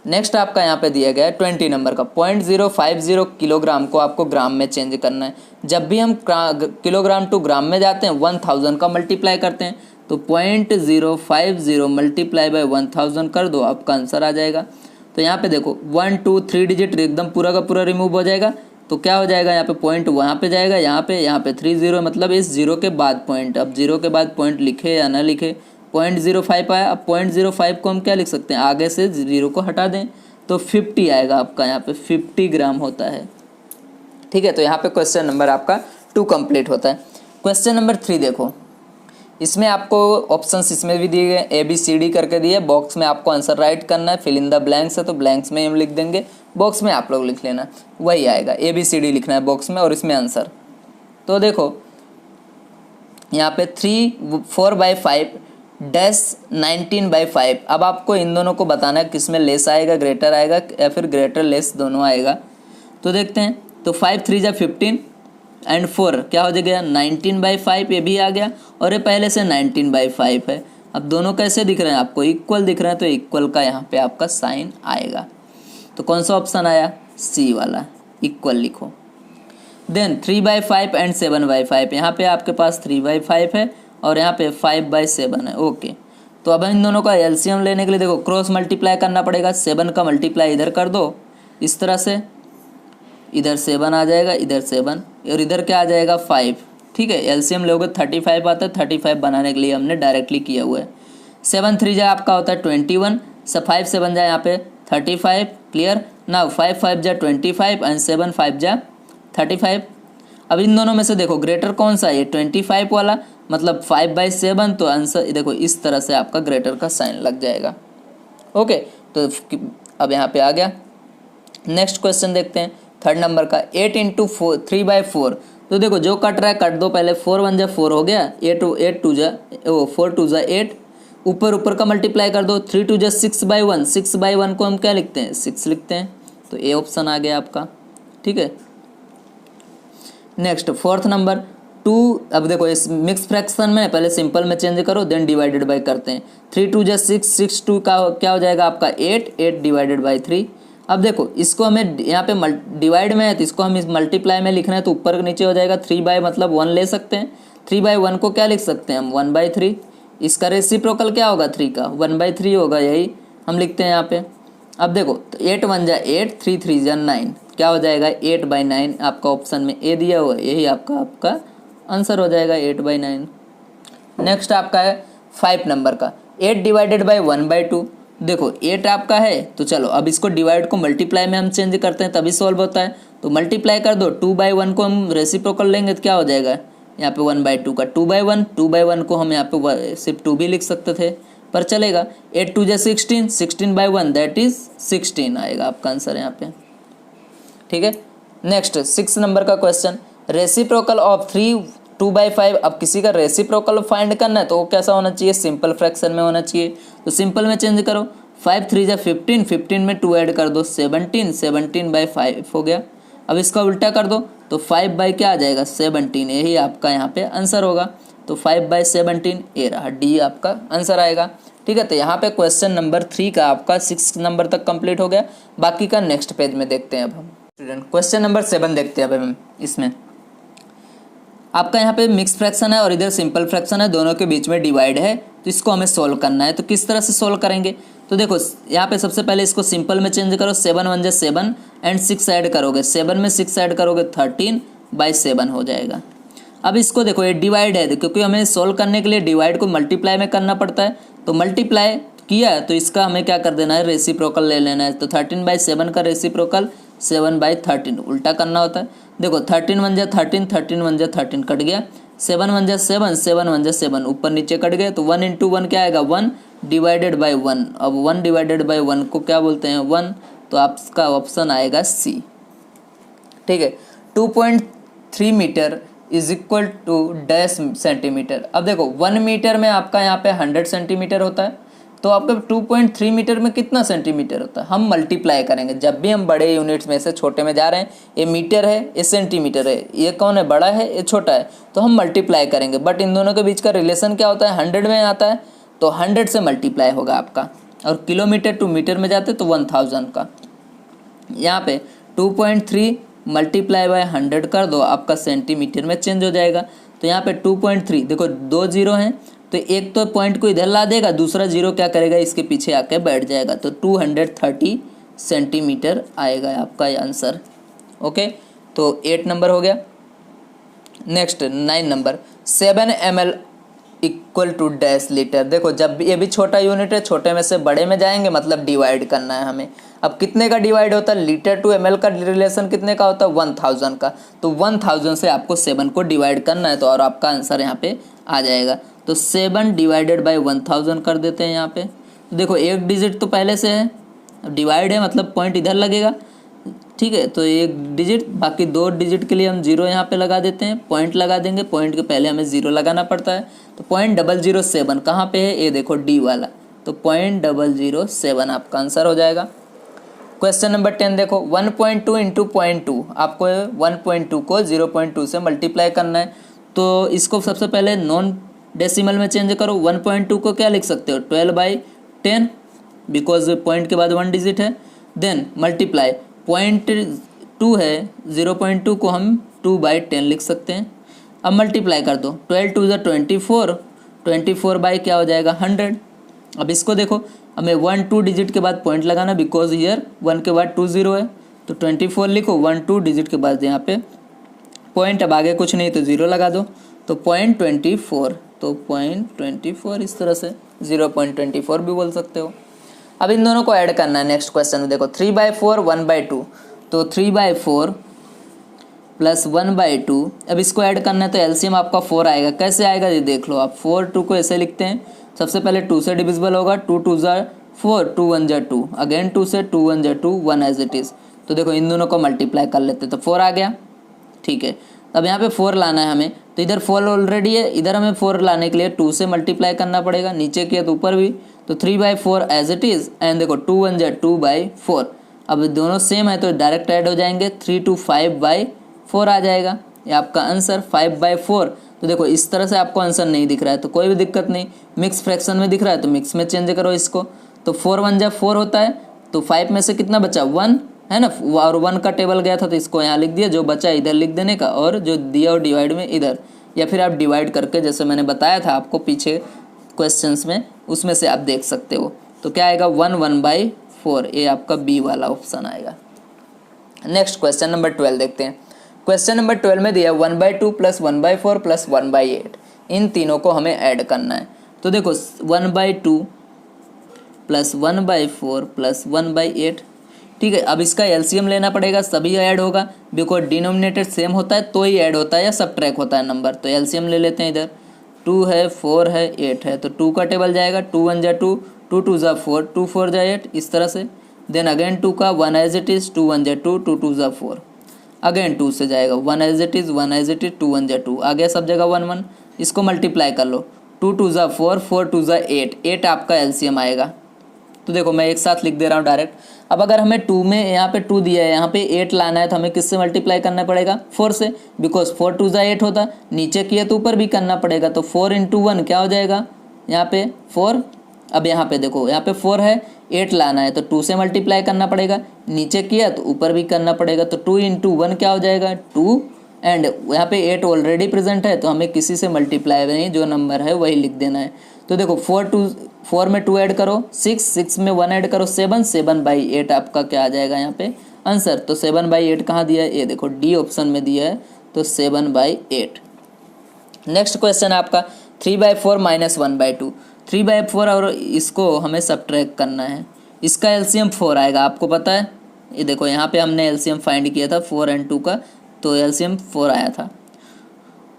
नेक्स्ट आपका यहाँ पे दिया गया है 20 नंबर का 0.050 किलोग्राम को आपको ग्राम में चेंज करना है। जब भी हम किलोग्राम टू ग्राम में जाते हैं 1000 का मल्टीप्लाई करते हैं, तो 0.050 मल्टीप्लाई बाय 1000 कर दो, आपका आंसर आ जाएगा। तो यहाँ पे देखो 1 2 3 डिजिट एकदम पूरा का पूरा रिमूव हो जाएगा, तो क्या हो जाएगा यहाँ पे पॉइंट वहाँ पे जाएगा, यहाँ पे 3 0 मतलब इस 0 के बाद पॉइंट, अब 0 के बाद पॉइंट लिखे या ना लिखे, 0.05 आया। अब 0.05 को हम क्या लिख सकते हैं, आगे से 0 को हटा दें तो 50 आएगा आपका, यहाँ पे 50 ग्राम होता है। ठीक है, तो यहाँ पे क्वेश्चन नंबर आपका 2 कंप्लीट होता है। क्वेश्चन नंबर 3 देखो, इसमें आपको ऑप्शंस इसमें भी दिए गए, ABCD करके दिए, बॉक्स में आपको आंसर राइट करना है, फिल इन द ब्लैंक्स है तो ब्लैंक्स में हम लिख देंगे, बॉक्स में आप लोग लिख लेना, वही आएगा। ABCD लिखना है बॉक्स में और इसमें आंसर। तो देखो यहाँ पे 4/5 डैश 19/5, अब आपको इन दोनों को बताना है किसमें लेस आएगा, ग्रेटर आएगा या फिर ग्रेटर लेस दोनों आएगा। तो देखते हैं, तो 5 3 जा 15 एंड 4 क्या हो जाएगा 19/5, ये भी आ गया, और ये पहले से 19/5 है। अब दोनों कैसे दिख रहे हैं आपको, इक्वल दिख रहे हैं, तो इक्वल का यहाँ पे आपका साइन आएगा। तो कौन सा ऑप्शन आया, C वाला, इक्वल लिखो। देन 3/5 एंड 7/5, यहाँ पे आपके पास 3/5 है और यहाँ पे 5/7 है। ओके, तो अब इन दोनों का एलसीएम लेने के लिए देखो क्रॉस मल्टीप्लाई करना पड़ेगा, 7 का मल्टीप्लाई इधर कर दो इस तरह से, इधर 7 आ जाएगा, इधर 7 और इधर क्या आ जाएगा 5। ठीक है, एलसीएम लोगे 35 आता है, 35 बनाने के लिए हमने डायरेक्टली किया हुआ है। 7 3 जा आपका होता है 21, 5 7 जा यहाँ पे 35। क्लियर ना, 5 5 जा 25 एंड 7 5 जा 35। अब इन दोनों में से देखो ग्रेटर कौन सा है, 25 वाला, मतलब 5/7, तो आंसर देखो इस तरह से आपका ग्रेटर का साइन लग जाएगा। ओके, तो अब यहाँ पे आ गया। नेक्स्ट क्वेश्चन देखते हैं 3rd नंबर का। 8 इंटू 3/4, तो देखो जो कट रहा है कट दो पहले। 4 1 जा 4 हो गया, 4 2 जा 8, ऊपर का मल्टीप्लाई कर दो। 3 2 जा 6/1, 6/1 को हम क्या लिखते हैं, 6 लिखते हैं, तो ए ऑप्शन आ गया आपका। ठीक है, नेक्स्ट 4th नंबर 2। अब देखो इस मिक्स फ्रैक्शन में पहले सिंपल में चेंज करो, देन डिवाइडेड बाय करते हैं। 3 2 जा 6, 6 2 का क्या हो जाएगा आपका 8, 8 डिवाइडेड बाई 3। अब देखो इसको हमें यहाँ पे डिवाइड में है तो इसको हम इस मल्टीप्लाई में लिखना है, तो ऊपर नीचे हो जाएगा। 3 मतलब 1 ले सकते हैं। 3/1 को क्या लिख सकते हैं हम, 1/3। इसका रेसिप्रोकल क्या होगा 3 का, 1/3 होगा, यही हम लिखते हैं यहाँ पे। अब देखो तो 8 1 जा 8, 3 3 जा 9, क्या हो जाएगा 8/9। आपका ऑप्शन में ए दिया हुआ है, यही आपका आंसर हो जाएगा 8/9। नेक्स्ट आपका है 5 नंबर का। 8 डिवाइडेड बाई 1/2, देखो 8 आपका है, तो चलो अब इसको डिवाइड को मल्टीप्लाई में हम चेंज करते हैं तभी सॉल्व होता है। तो मल्टीप्लाई कर दो, 2/1 को हम रेसिप्रोकल लेंगे तो क्या हो जाएगा यहाँ पे 1/2 का 2/1 को हम यहाँ पे सिर्फ 2 भी लिख सकते थे पर चलेगा। 8 2 जा 16, 16/1 दैट इज 16 आएगा आपका आंसर यहाँ पे। ठीक है, नेक्स्ट 6 नंबर का क्वेश्चन। रेसिप्रोकल ऑफ 3 2/5, अब किसी का रेसिप्रोकल फाइंड करना है तो वो कैसा होना चाहिए, सिंपल फ्रैक्शन में होना चाहिए। तो सिंपल में चेंज करो, 5 3 जा 15, 15 में 2 ऐड कर दो 17, 17/5 हो गया। अब इसका उल्टा कर दो तो 5 बाई क्या आ जाएगा 17, यही आपका यहाँ पे आंसर होगा। तो 5/17 ये रहा, डी आपका आंसर आएगा। ठीक है, तो यहाँ पे क्वेश्चन नंबर 3 का आपका 6 नंबर तक कंप्लीट हो गया। बाकी का नेक्स्ट पेज में देखते हैं अब हम। स्टूडेंट क्वेश्चन नंबर 7 देखते हैं अब हम। इसमें आपका यहाँ पे मिक्स फ्रैक्शन है और इधर सिंपल फ्रैक्शन है, दोनों के बीच में डिवाइड है, तो इसको हमें सोल्व करना है। तो किस तरह से सोल्व करेंगे, तो देखो यहाँ पे सबसे पहले इसको सिंपल में चेंज करो। 7 1 जा 7 एंड 6 ऐड करोगे, 7 में 6 ऐड करोगे 13/7 हो जाएगा। अब इसको देखो ये डिवाइड है, क्योंकि हमें सोल्व करने के लिए डिवाइड को मल्टीप्लाई में करना पड़ता है। तो मल्टीप्लाई किया तो इसका हमें क्या कर देना है, रेसिप्रोकल ले लेना है। तो 13/7 का रेसिप्रोकल 7/13 उल्टा करना होता है। देखो 13 1 जा 13, 13 1 जा 13 कट गया। 7 1 जा 7, 7 1 जा 7 ऊपर नीचे कट गए। तो 1 इंटू 1 क्या आएगा 1 डिवाइडेड बाई 1। अब 1 डिवाइडेड बाई 1 को क्या बोलते हैं 1, तो आपका ऑप्शन आएगा सी। ठीक है, 2.3 metre is equal to dash centimetre. अब देखो 1 मीटर में आपका यहाँ पे 100 सेंटीमीटर होता है, तो आपका 2.3 मीटर में कितना सेंटीमीटर होता है, हम मल्टीप्लाई करेंगे। जब भी हम बड़े यूनिट्स में से छोटे में जा रहे हैं, ये मीटर है ये सेंटीमीटर है, ये कौन है बड़ा है ये छोटा है, तो हम मल्टीप्लाई करेंगे। बट इन दोनों के बीच का रिलेशन क्या होता है 100 में आता है, तो 100 से मल्टीप्लाई होगा आपका। और किलोमीटर टू मीटर में जाते तो 1000 का। यहाँ पे 2.3 मल्टीप्लाई बाय 100 कर दो, आपका सेंटीमीटर में चेंज हो जाएगा। तो यहाँ पे 2.3 देखो 2 जीरो हैं, तो एक तो पॉइंट को इधर ला देगा, दूसरा जीरो क्या करेगा इसके पीछे आके बैठ जाएगा। तो 230 सेंटीमीटर आएगा आपका आंसर। ओके, तो 8 नंबर हो गया। Next 9 number 7 ml equal to dash litre. देखो जब भी ये भी छोटा यूनिट है, छोटे में से बड़े में जाएंगे, मतलब डिवाइड करना है हमें। अब कितने का डिवाइड होता है, लीटर टू ml का रिलेशन कितने का होता है 1000 का। तो 1000 से आपको 7 को डिवाइड करना है, तो और आपका आंसर यहाँ पे आ जाएगा। तो 7 डिवाइडेड बाई 1000 कर देते हैं यहाँ पे। तो देखो एक डिजिट तो पहले से है, अब डिवाइड है मतलब पॉइंट इधर लगेगा। ठीक है, तो एक डिजिट, बाकी 2 डिजिट के लिए हम 0 यहाँ पे लगा देते हैं, पॉइंट लगा देंगे। पॉइंट के पहले हमें 0 लगाना पड़ता है। तो 0.007 कहाँ पे है, ये देखो डी वाला, तो 0.007 आपका आंसर हो जाएगा। क्वेश्चन नंबर 10 देखो 1.2 इंटू 0.2, आपको 1.2 को 0.2 से मल्टीप्लाई करना है। तो इसको सबसे पहले नॉन डेसिमल में चेंज करो। 1.2 को क्या लिख सकते हो 12/10, बिकॉज पॉइंट के बाद 1 डिजिट है। देन मल्टीप्लाई 0.2 है, 0.2 को हम 2/10 लिख सकते हैं। अब मल्टीप्लाई कर दो, 12 2 जा 24, 24 बाई क्या हो जाएगा 100। अब इसको देखो, हमें 1 2 डिजिट के बाद पॉइंट लगाना, बिकॉज ईयर 1 के बाद 2 0 है। तो 24 लिखो, 1 2 डिजिट के बाद यहाँ पे पॉइंट, अब आगे कुछ नहीं तो 0 लगा दो, तो 0.24, तो 0.24 इस तरह से 0.24 भी बोल सकते हो। अब इन दोनों को ऐड करना है नेक्स्ट क्वेश्चन में। देखो 3/4 1/2, तो 3/4 प्लस 1/2। अब इसको ऐड करना है तो एलसीएम आपका 4 आएगा। कैसे आएगा ये देख लो आप। 4 2 को ऐसे लिखते हैं, सबसे पहले 2 से डिविजिबल होगा, 2 2 ज़ा 4, 2 1 ज़ा 2, अगेन 2 से, 2 1 ज़ा 2, 1 एज इट इज़। तो देखो इन दोनों को मल्टीप्लाई कर लेते तो 4 आ गया। ठीक है, अब यहाँ पे 4 लाना है हमें, तो इधर 4 ऑलरेडी है, इधर हमें 4 लाने के लिए 2 से मल्टीप्लाई करना पड़ेगा, नीचे किया तो ऊपर भी, तो 3/4 एज इट इज़। एंड देखो 2 1 ज़ा 2/4। अब दोनों सेम है तो डायरेक्ट ऐड हो जाएंगे, 3 2 5/4 आ जाएगा। ये आपका आंसर 5/4। तो देखो इस तरह से आपको आंसर नहीं दिख रहा है तो कोई भी दिक्कत नहीं, मिक्स फ्रैक्शन में दिख रहा है तो मिक्स में चेंज करो इसको। तो 4 1 ज़ा 4 होता है, तो 5 में से कितना बचा, 1 है ना, और 1 का टेबल गया था तो इसको यहाँ लिख दिया, जो बचा इधर लिख देने का, और जो दिया और डिवाइड में इधर, या फिर आप डिवाइड करके जैसे मैंने बताया था आपको पीछे क्वेश्चंस में, उसमें से आप देख सकते हो। तो क्या आएगा, 1 1/4। ये आपका बी वाला ऑप्शन आएगा। नेक्स्ट क्वेश्चन नंबर 12 देखते हैं। क्वेश्चन नंबर 12 में दिया 1/2 प्लस 1/4 प्लस 1/8। इन तीनों को हमें ऐड करना है। तो देखो 1/2 प्लस 1/4 प्लस 1/8। ठीक है, अब इसका एलसीएम लेना पड़ेगा, सभी ऐड होगा, बिकॉज डिनोमिनेटर सेम होता है तो ही ऐड होता है या सबट्रैक्ट होता है नंबर। तो एलसीएम ले लेते हैं। इधर 2 है, 4 है, 8 है, तो 2 का टेबल जाएगा, 2 1 ज़ा 2, 2 2 ज़ा 4, 2 4 ज़ा 8, इस तरह से। देन अगेन 2 का 1 एज इट इज़, 2 1 ज़ा 2, 2 2 ज़ा 4, अगेन 2 से जाएगा, 1 as it is, 1 as it is, 2 1 ज़ा 2, आ गया सब जगह 1 1। इसको मल्टीप्लाई कर लो, 2 2 ज़ा 4, 4 2 ज़ा 8, 8 आपका एलसीएम आएगा। तो देखो मैं एक साथ लिख दे रहा हूँ डायरेक्ट। अब अगर हमें 2 में यहाँ पे 2 दिया है, यहाँ पे 8 लाना है, तो हमें किससे मल्टीप्लाई करना पड़ेगा, 4 से, बिकॉज 4 2 ज़ा 8 होता, नीचे किया तो ऊपर भी करना पड़ेगा। तो 4 × 1 क्या हो जाएगा, यहाँ पे 4। अब यहाँ पे देखो, यहाँ पे 4 है, 8 लाना है तो 2 से मल्टीप्लाई करना पड़ेगा, नीचे किया तो ऊपर भी करना पड़ेगा। तो 2 × 1 क्या हो जाएगा, 2, एंड यहाँ पे 8 ऑलरेडी प्रेजेंट है तो हमें किसी से मल्टीप्लाई नहीं, जो नंबर है वही लिख देना है। तो देखो 4 में 2 ऐड करो 6, 6 में 1 ऐड करो 7, 7/8 आपका क्या आ जाएगा यहाँ पे आंसर। तो 7/8 कहाँ दिया है, ये देखो डी ऑप्शन में दिया है, तो 7/8। नेक्स्ट क्वेश्चन आपका 3/4 माइनस 1/2। 3/4 और इसको हमें सब्ट्रैक्ट करना है। इसका एलसीएम 4 आएगा, आपको पता है। ये देखो यहाँ पे हमने एलसीएम फाइंड किया था 4 और 2 का, तो एलसीएम 4 आया था।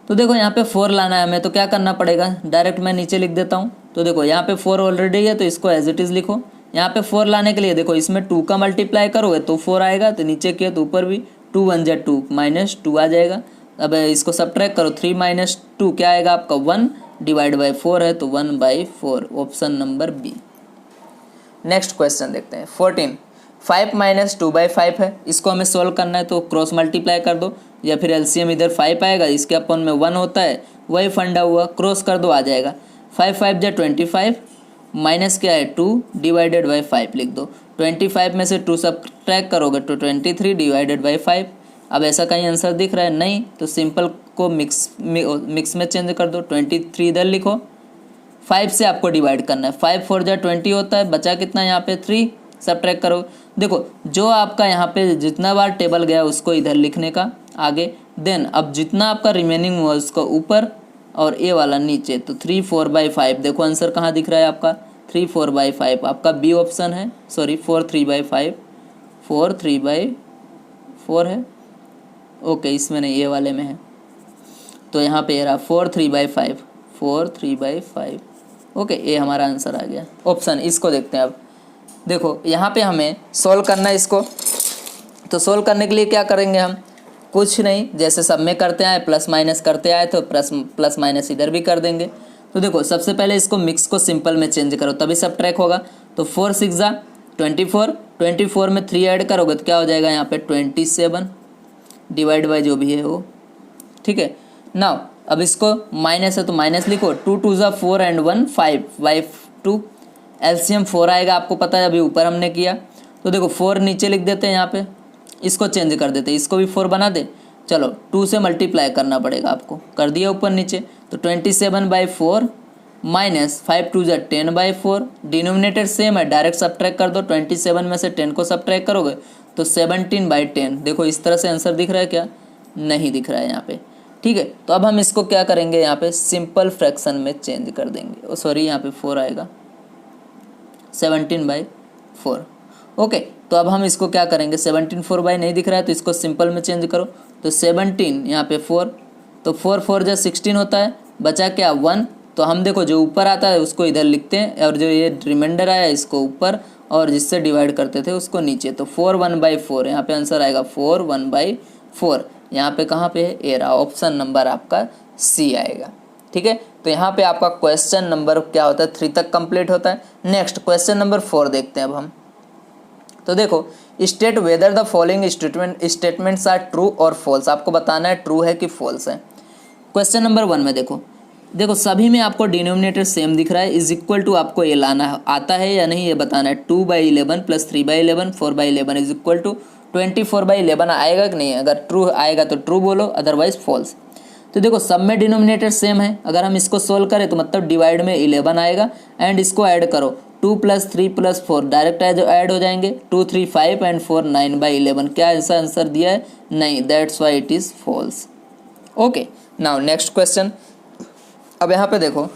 तो देखो यहाँ पे 4 लाना है हमें, तो क्या करना पड़ेगा, डायरेक्ट मैं नीचे लिख देता हूँ। तो देखो यहाँ पे 4 ऑलरेडी है तो इसको एज इट इज़ लिखो। यहाँ पे 4 लाने के लिए देखो इसमें 2 का मल्टीप्लाई करोगे तो 4 आएगा, तो नीचे किया तो ऊपर भी, 2 1 ज़ा 2 -2 आ जाएगा। अब इसको सब्ट्रैक्ट करो, 3 - 2 क्या आएगा आपका 1 / 4 है, तो 1/4 option number B. Next question देखते हैं 14। 5 - 2/5 है, इसको हमें सोल्व करना है तो क्रॉस मल्टीप्लाई कर दो, या फिर एलसीएम इधर 5 आएगा, इसके अपन में 1 होता है, वही फंडा हुआ, क्रॉस कर दो आ जाएगा। 5 5 ज़ा 25, माइनस क्या है 2 / 5 लिख दो। 25 में से 2 सब्ट्रैक्ट करोगे तो 23 / 5। अब ऐसा कहीं आंसर दिख रहा है नहीं, तो सिंपल को मिक्स में चेंज कर दो, 23 इधर लिखो, 5 से आपको डिवाइड करना है। 5 4 ज़ा 20 होता है, बचा कितना यहाँ पे 3, सब्ट्रैक्ट करो। देखो जो आपका यहाँ पे जितना बार टेबल गया उसको इधर लिखने का आगे, देन अब जितना आपका रिमेनिंग हुआ उसको ऊपर और ए वाला नीचे, तो 3 4/5। देखो आंसर कहाँ दिख रहा है आपका, 3 4/5 आपका बी ऑप्शन है, सॉरी 4 3/5, 4 3/4 है, ओके इसमें नहीं, ये वाले में है, तो यहाँ पे रहा 4 3/5, 4 3/5, ओके ये हमारा आंसर आ गया ऑप्शन। इसको देखते हैं अब। देखो यहाँ पे हमें सोल्व करना है इसको, तो सोल्व करने के लिए क्या करेंगे हम, कुछ नहीं, जैसे सब में करते आए, प्लस माइनस करते आए तो प्लस माइनस इधर भी कर देंगे। तो देखो सबसे पहले इसको मिक्स को सिंपल में चेंज करो, तभी सब ट्रैक होगा। तो 4 6 ज़ा 24, 24 में 3 ऐड करोगे तो क्या हो जाएगा यहाँ पे 27 डिवाइड बाई जो भी है वो, ठीक है। नाउ अब इसको माइनस है तो माइनस लिखो, 2 2 ज़ा 4 एंड 1 5/2, एलसीएम 4 आएगा, आपको पता है अभी ऊपर हमने किया। तो देखो 4 नीचे लिख देते हैं, यहाँ पे इसको चेंज कर देते हैं, इसको भी 4 बना दे। चलो 2 से मल्टीप्लाई करना पड़ेगा आपको, कर दिया ऊपर नीचे, तो 27/4 माइनस 5 2 ज़ा 10/4, डिनोमिनेटर सेम है, डायरेक्ट सब्ट्रैक्ट कर दो। 27 में से 10 को सब्ट्रैक्ट करोगे तो 17/10। देखो इस तरह से आंसर दिख रहा है क्या, नहीं दिख रहा है यहाँ पे, ठीक है। तो अब हम इसको क्या करेंगे, यहाँ पे सिंपल फ्रैक्शन में चेंज कर देंगे, सॉरी यहाँ पे 4 आएगा, 17/4, ओके, तो अब हम इसको क्या करेंगे, 17 4 बाई नहीं दिख रहा है तो इसको सिंपल में चेंज करो, तो 17 यहाँ पे 4, तो 4 4 जो 16 होता है, बचा क्या 1, तो हम देखो जो ऊपर आता है उसको इधर लिखते हैं और जो ये रिमाइंडर आया इसको ऊपर और जिससे डिवाइड करते थे उसको नीचे, तो 4 1/4 यहाँ पे आंसर आएगा 4 1/4। यहाँ पे कहाँ पे है, ए रहा ऑप्शन नंबर आपका सी आएगा। ठीक है, तो यहाँ पे आपका क्वेश्चन नंबर क्या होता है 3 तक कंप्लीट होता है। नेक्स्ट क्वेश्चन नंबर 4 देखते हैं अब हम। तो देखो, state whether the following statements are true और फॉल्स, आपको बताना है ट्रू है कि फॉल्स है। क्वेश्चन नंबर 1 में देखो सभी में आपको डिनोमिनेटर सेम दिख रहा है, इज इक्वल टू आपको ये लाना आता है या नहीं ये बताना है। 2/11 + 3/11 4/11 इज इक्वल टू 24/11 आएगा कि नहीं, अगर ट्रू आएगा तो ट्रू बोलो, अदरवाइज फॉल्स। तो देखो सब में डिनोमिनेटर सेम है, अगर हम इसको सोल्व करें तो मतलब डिवाइड में 11 आएगा एंड इसको ऐड करो 2 + 3 + 4 डायरेक्ट ऐड हो जाएंगे, 2 3 5 एंड 4 9/11। क्या ऐसा आंसर दिया है, नहीं, that's why it is false. Okay, now next question. अब यहाँ पे देखो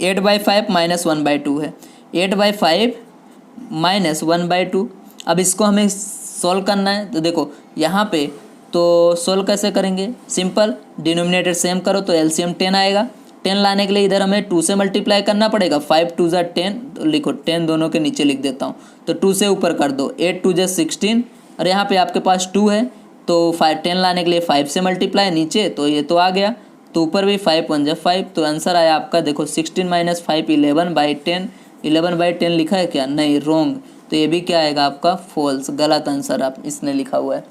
8/5 - 1/2 है, 8/5 - 1/2। अब इसको हमें सोल्व करना है, तो देखो यहाँ पे तो सोल्व कैसे करेंगे, सिंपल, डिनोमिनेटर सेम करो तो एलसीएम 10 आएगा। 10 लाने के लिए इधर हमें 2 से मल्टीप्लाई करना पड़ेगा, 5 2 = 10, तो लिखो 10 दोनों के नीचे लिख देता हूँ, तो 2 से ऊपर कर दो, 8 2 = 16, और यहाँ पे आपके पास 2 है तो 10 लाने के लिए 5 से मल्टीप्लाई नीचे, तो ये तो आ गया, तो ऊपर भी 5 1 = 5, तो आंसर आया आपका देखो 16 - 5 11/10। 11/10 लिखा है क्या, नहीं, रॉन्ग, तो ये भी क्या आएगा आपका फॉल्स, गलत आंसर आप इसने लिखा हुआ है।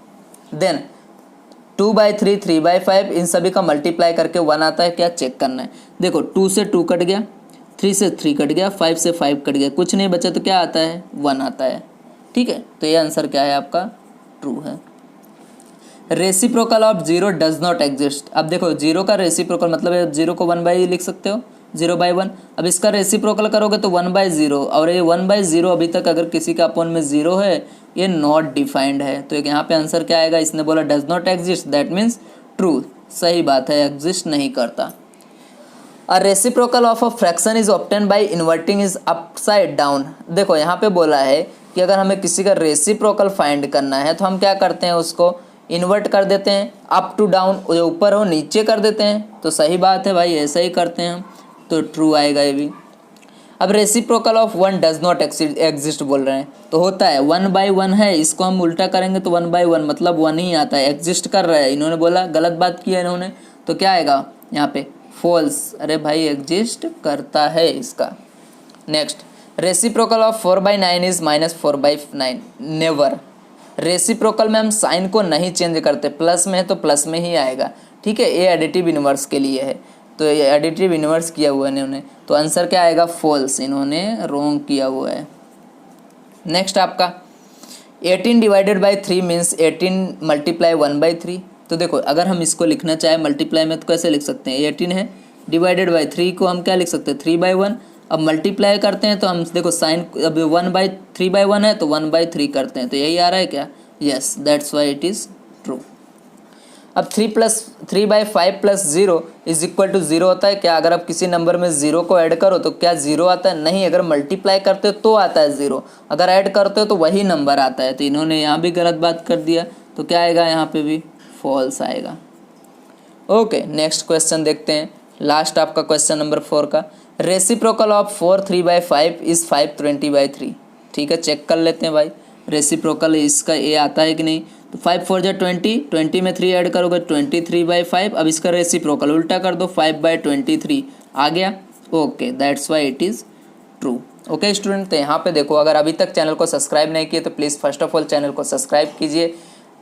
देन 2/3 3/5 इन सभी का मल्टीप्लाई करके 1 आता है क्या, चेक करना है। देखो 2 से 2 कट गया, 3 से 3 कट गया, 5 से 5 कट गया, कुछ नहीं बचा तो क्या आता है, 1 आता है। ठीक है, तो ये आंसर क्या है आपका, ट्रू है। Reciprocal of 0 does not exist. अब देखो 0 का रेसिप्रोकल मतलब 0 को 1/, लिख सकते हो 0/1। अब इसका रेसिप्रोकल करोगे तो 1/0, और ये 1/0 अभी तक अगर किसी का अपॉन में 0 है ये नॉट डिफाइंड है, तो यहाँ पे आंसर क्या आएगा, इसने बोला does not exist, that means true, सही बात है, एग्जिस्ट नहीं करता। अ reciprocal of a fraction is obtain bye inverting is upside down. देखो यहाँ पे बोला है कि अगर हमें किसी का रेसिप्रोकल फाइंड करना है तो हम क्या करते हैं, उसको इन्वर्ट कर देते हैं, अप टू डाउन, जो ऊपर हो नीचे कर देते हैं, तो सही बात है भाई, ऐसा ही करते हैं हम, तो ट्रू आएगा ये भी। अब reciprocal of 1 does not exist बोल रहे हैं, तो होता है 1/1 है, इसको हम उल्टा करेंगे तो 1/1 मतलब 1 ही आता है, एग्जिस्ट कर रहा है, इन्होंने बोला गलत बात की है इन्होंने, तो क्या आएगा यहाँ पे फॉल्स, अरे भाई एग्जिस्ट करता है इसका। Next, reciprocal of 4/9 is -4/9, never. Reciprocal में हम साइन को नहीं चेंज करते, प्लस में है तो प्लस में ही आएगा। ठीक है, ये एडिटिव इन्वर्स के लिए है, तो ये एडिटिव इन्वर्स किया हुआ है इन्होंने, तो आंसर क्या आएगा, फॉल्स, इन्होंने रॉन्ग किया हुआ है। नेक्स्ट आपका 18/3 मीन्स 18 × 1/3। तो देखो अगर हम इसको लिखना चाहे मल्टीप्लाई में तो कैसे लिख सकते हैं, 18 है, /3 को हम क्या लिख सकते हैं 3/1। अब मल्टीप्लाई करते हैं तो हम देखो साइन, अब 1/3/1 है तो 1/3 करते हैं, तो यही आ रहा है क्या, yes, that's why it is true. अब 3/5 + 0 इज इक्वल टू 0 होता है क्या, अगर आप किसी नंबर में 0 को ऐड करो तो क्या 0 आता है, नहीं, अगर मल्टीप्लाई करते हो तो आता है 0, अगर ऐड करते हो तो वही नंबर आता है, तो इन्होंने यहाँ भी गलत बात कर दिया, तो क्या आएगा यहाँ पे भी फॉल्स आएगा। ओके, नेक्स्ट क्वेश्चन देखते हैं, लास्ट आपका क्वेश्चन नंबर 4 का। Reciprocal of 4 3/5 is 5 20/3। ठीक है, चेक कर लेते हैं भाई रेसिप्रोकल इसका ये आता है कि नहीं, तो 5 4 = 20, 20 में 3 ऐड करोगे 23/5। अब इसका रेसिप्रोकल उल्टा कर दो, 5/23 आ गया। Okay, that's why it is true. Okay student, तो यहाँ पे देखो अगर अभी तक चैनल को सब्सक्राइब नहीं किए तो please first of all channel को सब्सक्राइब कीजिए,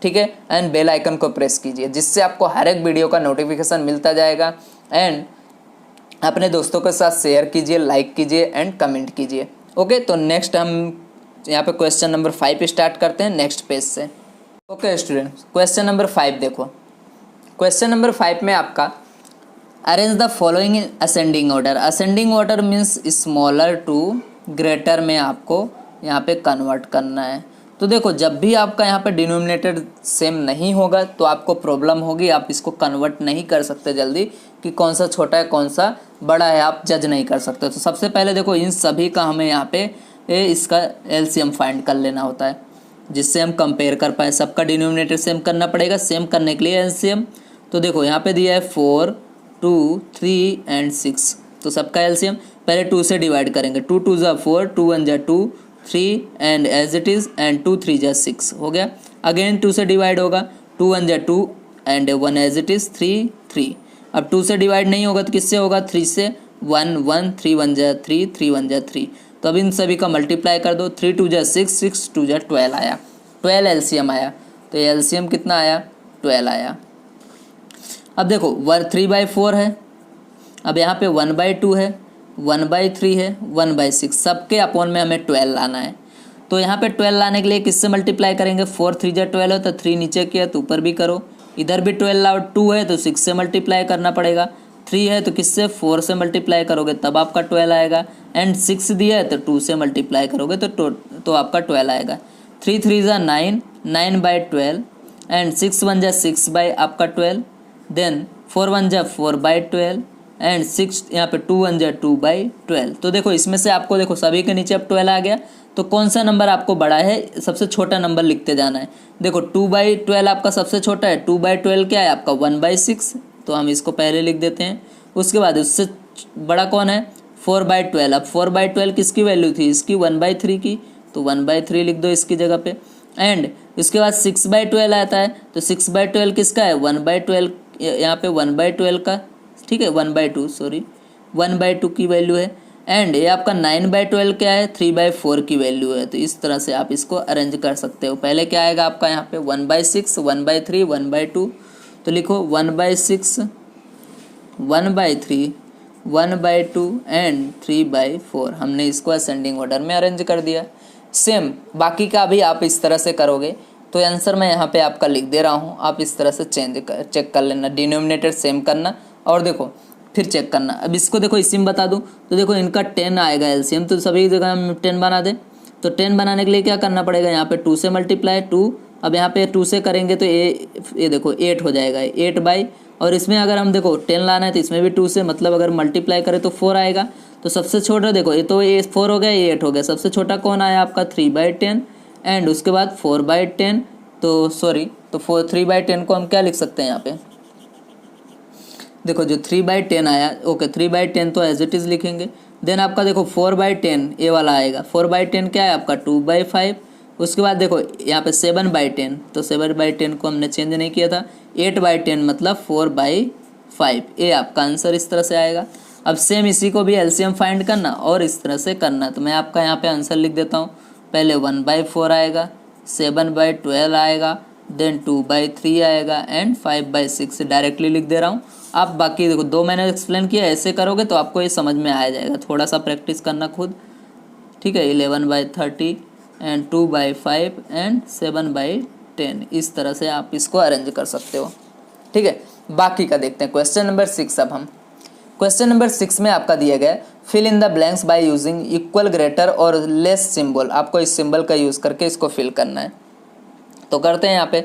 ठीक है, एंड बेल आइकन को प्रेस कीजिए, जिससे आपको हर एक वीडियो का नोटिफिकेशन मिलता जाएगा। एंड अपने दोस्तों के साथ शेयर कीजिए, लाइक कीजिए एंड कमेंट कीजिए। ओके, तो नेक्स्ट हम यहाँ पे क्वेश्चन नंबर 5 स्टार्ट करते हैं नेक्स्ट पेज से। ओके स्टूडेंट, क्वेश्चन नंबर 5 देखो। क्वेश्चन नंबर 5 में आपका arrange the following in ascending order. Ascending order means smaller to greater में आपको यहाँ पे कन्वर्ट करना है। तो देखो जब भी आपका यहाँ पे डिनोमिनेटर सेम नहीं होगा तो आपको प्रॉब्लम होगी, आप इसको कन्वर्ट नहीं कर सकते जल्दी कि कौन सा छोटा है कौन सा बड़ा है, आप जज नहीं कर सकते। तो सबसे पहले देखो इन सभी का हमें यहाँ पे ये इसका एलसीएम फाइंड कर लेना होता है, जिससे हम कंपेयर कर पाए। सबका डिनोमिनेटर सेम करना पड़ेगा। सेम करने के लिए एलसीएम, तो देखो यहाँ पे दिया है 4, 2, 3 एंड 6, तो सबका एलसीएम पहले 2 से डिवाइड करेंगे। 2 2 ज़ा 4, 2 1 ज़ा 2, 3 and as it is and 2 3 ज़ा 6 हो गया। अगेन 2 से डिवाइड होगा, 2 1 ज़ा 2 एंड 1 एज इट इज़ 3 3। अब 2 से डिवाइड नहीं होगा तो किससे होगा? 3 से, 1 1, 3 1 ज़ा 3, 3 1 ज़ा 3। तो अब इन सभी का मल्टीप्लाई कर दो। 3 2 ज़ा 6, 6 2 ज़ा 12 आया, 12 एलसीएम आया। तो ये एलसीएम कितना आया? 12 आया। अब देखो 3/4 है, अब यहाँ पे 1/2 है, 1/3 है, 1/6, सबके अपॉन में हमें 12 लाना है। तो यहाँ पे 12 लाने के लिए किससे मल्टीप्लाई करेंगे? 4 3 ज़ा 12 है, तो 3 नीचे किया तो ऊपर भी करो। इधर भी 12 लाओ, 2 है तो 6 से मल्टीप्लाई करना पड़ेगा, 3 है तो किससे? 4 से मल्टीप्लाई करोगे तब आपका 12 आएगा, एंड 6 दिया है तो 2 से मल्टीप्लाई करोगे तो आपका 12 आएगा। 3 3 ज़ा 9, 9/12 एंड 6 1 ज़ा 6 बाई आपका 12, देन 4 1 ज़ा 4/12 एंड 6 यहाँ पे 2 1 ज़ा 2/12। तो देखो इसमें से आपको देखो सभी के नीचे अब 12 आ गया, तो कौन सा नंबर आपको बड़ा है? सबसे छोटा नंबर लिखते जाना है। देखो 2/12 आपका सबसे छोटा है, 2/12 क्या है आपका? 1/6, तो हम इसको पहले लिख देते हैं। उसके बाद उससे बड़ा कौन है? 4/12। अब 4/12 किसकी वैल्यू थी? इसकी 1/3 की, तो 1/3 लिख दो इसकी जगह पे। एंड उसके बाद 6/12 आता है, तो 6/12 किसका है? 1/12, यहाँ पे 1/12 का, ठीक है 1/2 सॉरी 1/2 की वैल्यू है। एंड ये आपका 9/12 क्या है? 3/4 की वैल्यू है। तो इस तरह से आप इसको अरेंज कर सकते हो। पहले क्या आएगा आपका यहाँ पे? 1/6, 1/3, 1/2, तो लिखो 1/6, 1/3, 1/2 एंड 3/4। हमने इसको असेंडिंग ऑर्डर में अरेंज कर दिया। सेम बाकी का भी आप इस तरह से करोगे, तो आंसर मैं यहाँ पे आपका लिख दे रहा हूँ, आप इस तरह से चेक कर लेना। डिनोमिनेटर सेम करना और देखो फिर चेक करना। अब इसको देखो इसी में बता दूँ तो देखो इनका 10 आएगा एलसीएम, तो सभी जगह हम 10 बना दें। तो 10 बनाने के लिए क्या करना पड़ेगा? यहाँ पे 2 से मल्टीप्लाई 2, अब यहाँ पे 2 से करेंगे तो ये देखो 8 हो जाएगा, 8 बाई, और इसमें अगर हम देखो 10 लाना है तो इसमें भी 2 से, मतलब अगर मल्टीप्लाई करें तो 4 आएगा। तो सबसे छोटा देखो ये तो ये 4 हो गया, ये 8 हो गया, सबसे छोटा कौन आया आपका? 3/10 एंड उसके बाद 4/10, तो सॉरी तो 3/10 को हम क्या लिख सकते हैं यहाँ पे? देखो जो 3/10 आया, ओके 3/10 तो एज इट इज़ लिखेंगे। देन आपका देखो 4/10 ये वाला आएगा, 4/10 क्या है आपका? 2/5। उसके बाद देखो यहाँ पे 7/10, तो 7/10 को हमने चेंज नहीं किया था। 8/10 मतलब 4/5, ये आपका आंसर इस तरह से आएगा। अब सेम इसी को भी एलसीएम फाइंड करना और इस तरह से करना। तो मैं आपका यहाँ पे आंसर लिख देता हूँ। पहले 1/4 आएगा, 7/12 आएगा, देन 2/3 आएगा एंड 5/6 डायरेक्टली लिख दे रहा हूँ। आप बाकी देखो 2 मैंने एक्सप्लेन किया, ऐसे करोगे तो आपको ये समझ में आ जाएगा। थोड़ा सा प्रैक्टिस करना खुद, ठीक है। 11/30 एंड 2/5 एंड 7/10, इस तरह से आप इसको अरेंज कर सकते हो, ठीक है। बाकी का देखते हैं क्वेश्चन नंबर 6। अब हम क्वेश्चन नंबर 6 में आपका दिया गया fill in the blanks by using equal, greater और लेस सिंबल। आपको इस सिंबल का यूज़ करके इसको फिल करना है। तो करते हैं यहाँ पे।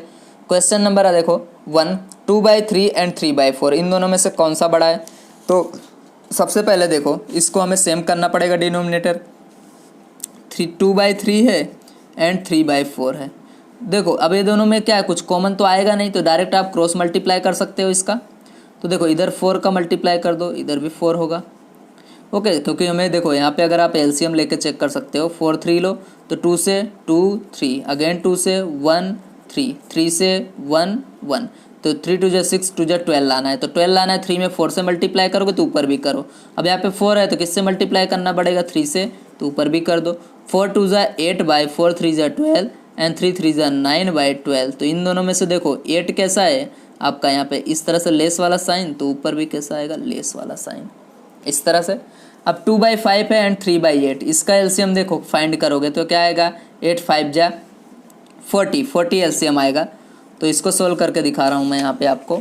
क्वेश्चन नंबर देखो 1, 2/3 एंड 3/4, इन दोनों में से कौन सा बड़ा है? तो सबसे पहले देखो इसको हमें सेम करना पड़ेगा। डिनोमिनेटर 2/3 है एंड 3/4 है। देखो अब ये दोनों में क्या है, कुछ कॉमन तो आएगा नहीं, तो डायरेक्ट आप क्रॉस मल्टीप्लाई कर सकते हो इसका। तो देखो इधर 4 का मल्टीप्लाई कर दो, इधर भी 4 होगा, ओके। क्योंकि हमें देखो यहाँ पे अगर आप एलसीएम लेके चेक कर सकते हो, 4 3 लो तो 2 से 2 3, अगेन 2 से 1 3, 3 से 1 1, तो 3 2 6 2 12 लाना है। तो 12 लाना है, 3 में 4 से मल्टीप्लाई करोगे तो ऊपर भी करो। अब यहाँ पे 4 है तो किससे मल्टीप्लाई करना पड़ेगा? 3 से, तो ऊपर भी कर दो। 4 2 8/4, 3 12 एंड 3 3 9/12। तो इन दोनों में से देखो 8 कैसा है आपका? यहाँ पे इस तरह से लेस वाला साइन, तो ऊपर भी कैसा आएगा? लेस वाला साइन, इस तरह से। अब 2/5 है एंड 3/8, इसका एलसीएम देखो फाइंड करोगे तो क्या आएगा? 8 5 जा 40 एलसीएम आएगा। तो इसको सोल्व करके दिखा रहा हूँ मैं यहाँ पे आपको।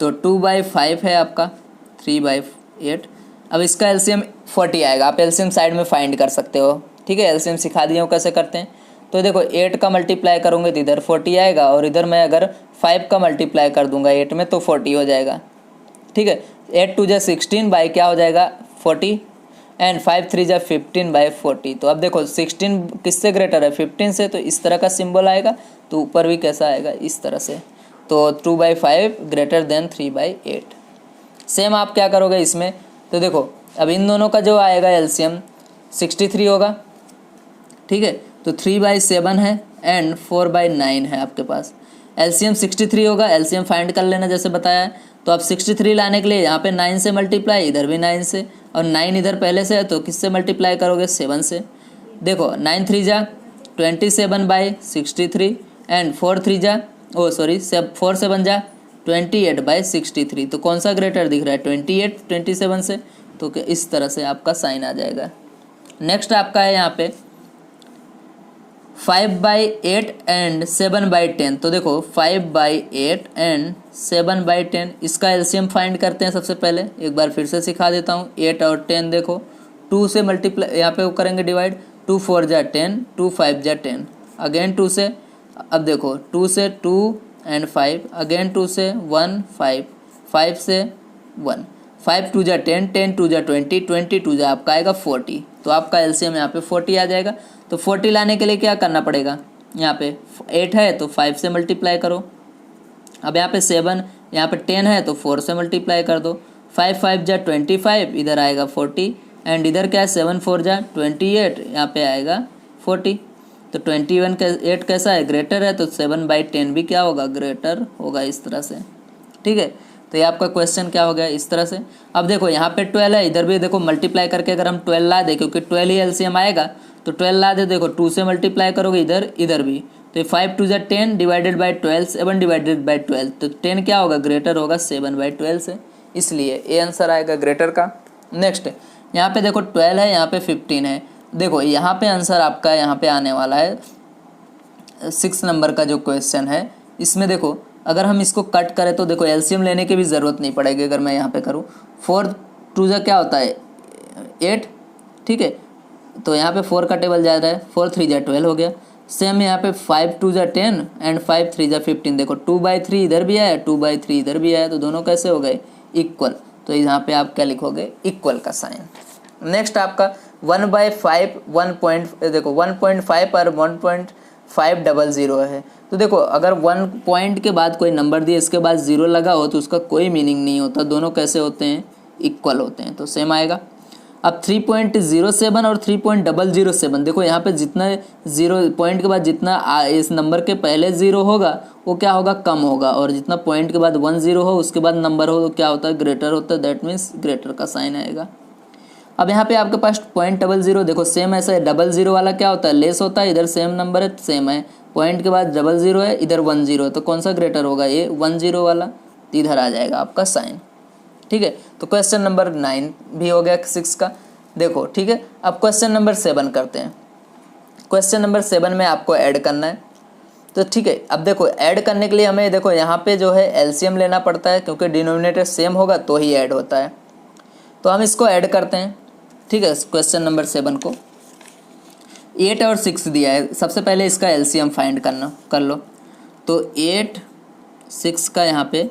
तो 2/5 है आपका 3/8, अब इसका एलसीएम 40 आएगा। आप एलसीएम साइड में फाइंड कर सकते हो, ठीक है। एलसीएम सिखा दिया हूँ कैसे करते हैं। तो देखो 8 का मल्टीप्लाई करूँगे तो इधर 40 आएगा, और इधर मैं अगर 5 का मल्टीप्लाई कर दूंगा 8 में तो 40 हो जाएगा, ठीक है। 8 2 16 बाई क्या हो जाएगा? 40, एंड 5 3 जा 15/40। तो अब देखो 16 किससे ग्रेटर है, 15 से, तो इस तरह का सिंबल आएगा। तो ऊपर भी कैसा आएगा, इस तरह से। तो 2/5 ग्रेटर देन 3/8। सेम आप क्या करोगे इसमें, तो देखो अब इन दोनों का जो आएगा एलसीएम 63 होगा, ठीक है। तो 3/7 है एंड 4/9 है आपके पास। एलसीएम 63 होगा, एलसीएम फाइंड कर लेना जैसे बताया है। तो आप 63 लाने के लिए यहाँ पे 9 से मल्टीप्लाई, इधर भी 9 से, और 9 इधर पहले से है तो किससे मल्टीप्लाई करोगे, 7 से। देखो 9 3 जा 27/63 एंड 4 3 जा 4 7 जा 28/63। तो कौन सा ग्रेटर दिख रहा है, 28 27 से। तो इस तरह से आपका साइन आ जाएगा। नेक्स्ट आपका है यहाँ पे 5/8 एंड 7/10। तो देखो 5/8 एंड 7/10, इसका एलसीएम फाइंड करते हैं सबसे पहले। एक बार फिर से सिखा देता हूँ। 8 और 10 देखो 2 से मल्टीप्लाई, यहाँ पे वो करेंगे डिवाइड। 2 4 जा 10, 2 5 जा 10, अगेन 2 से। अब देखो 2 से 2 एंड 5, अगेन 2 से 1 5, 5 से 1, 5 2 जा 10, 10 2 जा 20, 20 2 जा आपका आएगा 40। तो आपका एलसीएम यहाँ पे 40 आ जाएगा। तो 40 लाने के लिए क्या करना पड़ेगा, यहाँ पे 8 है तो 5 से मल्टीप्लाई करो। अब यहाँ पे 7, यहाँ पे 10 है तो 4 से मल्टीप्लाई कर दो। 5 5 जा 25, इधर आएगा 40, एंड इधर क्या है 7 4 जा 28, यहाँ पे आएगा 40। तो 21 का 8 कैसा है, ग्रेटर है। तो 7/10 भी क्या होगा, ग्रेटर होगा, इस तरह से, ठीक है। तो ये आपका क्वेश्चन क्या हो गया, इस तरह से। अब देखो यहाँ पे 12 है, इधर भी देखो मल्टीप्लाई करके अगर हम 12 ला दे, क्योंकि 12 ही एलसीएम आएगा, तो 12 ला दे। देखो 2 से मल्टीप्लाई करोगे इधर, इधर भी। तो 5 2 जा 10 डिवाइडेड बाई 12, 7 डिवाइडेड बाई 12। तो 10 क्या होगा, ग्रेटर होगा 7/12 से, इसलिए ये आंसर आएगा ग्रेटर का। नेक्स्ट यहाँ पे देखो 12 है, यहाँ पे 15 है। देखो यहाँ पे आंसर आपका यहाँ पे आने वाला है 6 नंबर का जो क्वेश्चन है। इसमें देखो अगर हम इसको कट करें तो देखो एलसीएम लेने की भी ज़रूरत नहीं पड़ेगी। अगर मैं यहाँ पे करूँ 4 2 जा क्या होता है 8, ठीक है। तो यहाँ पे 4 का टेबल जा रहा है, 4 3 जा 12 हो गया। सेम यहाँ पे 5 2 जा 10 एंड 5 3 जा 15। देखो 2/3 इधर भी आया, 2/3 इधर भी आया, तो दोनों कैसे हो गए, इक्वल। तो यहाँ पे आप क्या लिखोगे, इक्वल का साइन। नेक्स्ट आपका 1/5 देखो 1.5 और 1.500 है। तो देखो अगर 1 पॉइंट के बाद कोई नंबर दिए इसके बाद 0 लगा हो तो उसका कोई मीनिंग नहीं होता, दोनों कैसे होते हैं, इक्वल होते हैं। तो सेम आएगा। अब 3.07 और 3.007, देखो यहाँ पे जितना 0 पॉइंट के बाद जितना इस नंबर के पहले 0 होगा वो क्या होगा, कम होगा, और जितना पॉइंट के बाद 1 0 हो उसके बाद नंबर हो तो क्या होता है, ग्रेटर होता है। दैट मीन्स ग्रेटर का साइन आएगा। अब यहाँ पे आपके पास 0.00, देखो सेम ऐसा है, 00 वाला क्या होता है, लेस होता है। इधर सेम नंबर है, सेम है, पॉइंट के बाद 00 है, इधर 10 है, तो कौन सा ग्रेटर होगा, ये 10 वाला। तो इधर आ जाएगा आपका साइन, ठीक है। तो क्वेश्चन नंबर 9 भी हो गया 6 का, देखो, ठीक है। अब क्वेश्चन नंबर 7 करते हैं। क्वेश्चन नंबर 7 में आपको ऐड करना है, तो ठीक है। अब देखो ऐड करने के लिए हमें देखो यहाँ पे जो है एलसीएम लेना पड़ता है, क्योंकि डिनोमिनेटर सेम होगा तो ही ऐड होता है। तो हम इसको ऐड करते हैं, ठीक है। क्वेश्चन नंबर 7 को 8 और 6 दिया है। सबसे पहले इसका एलसीएम फाइंड कर लो। तो 8 6 का यहाँ पे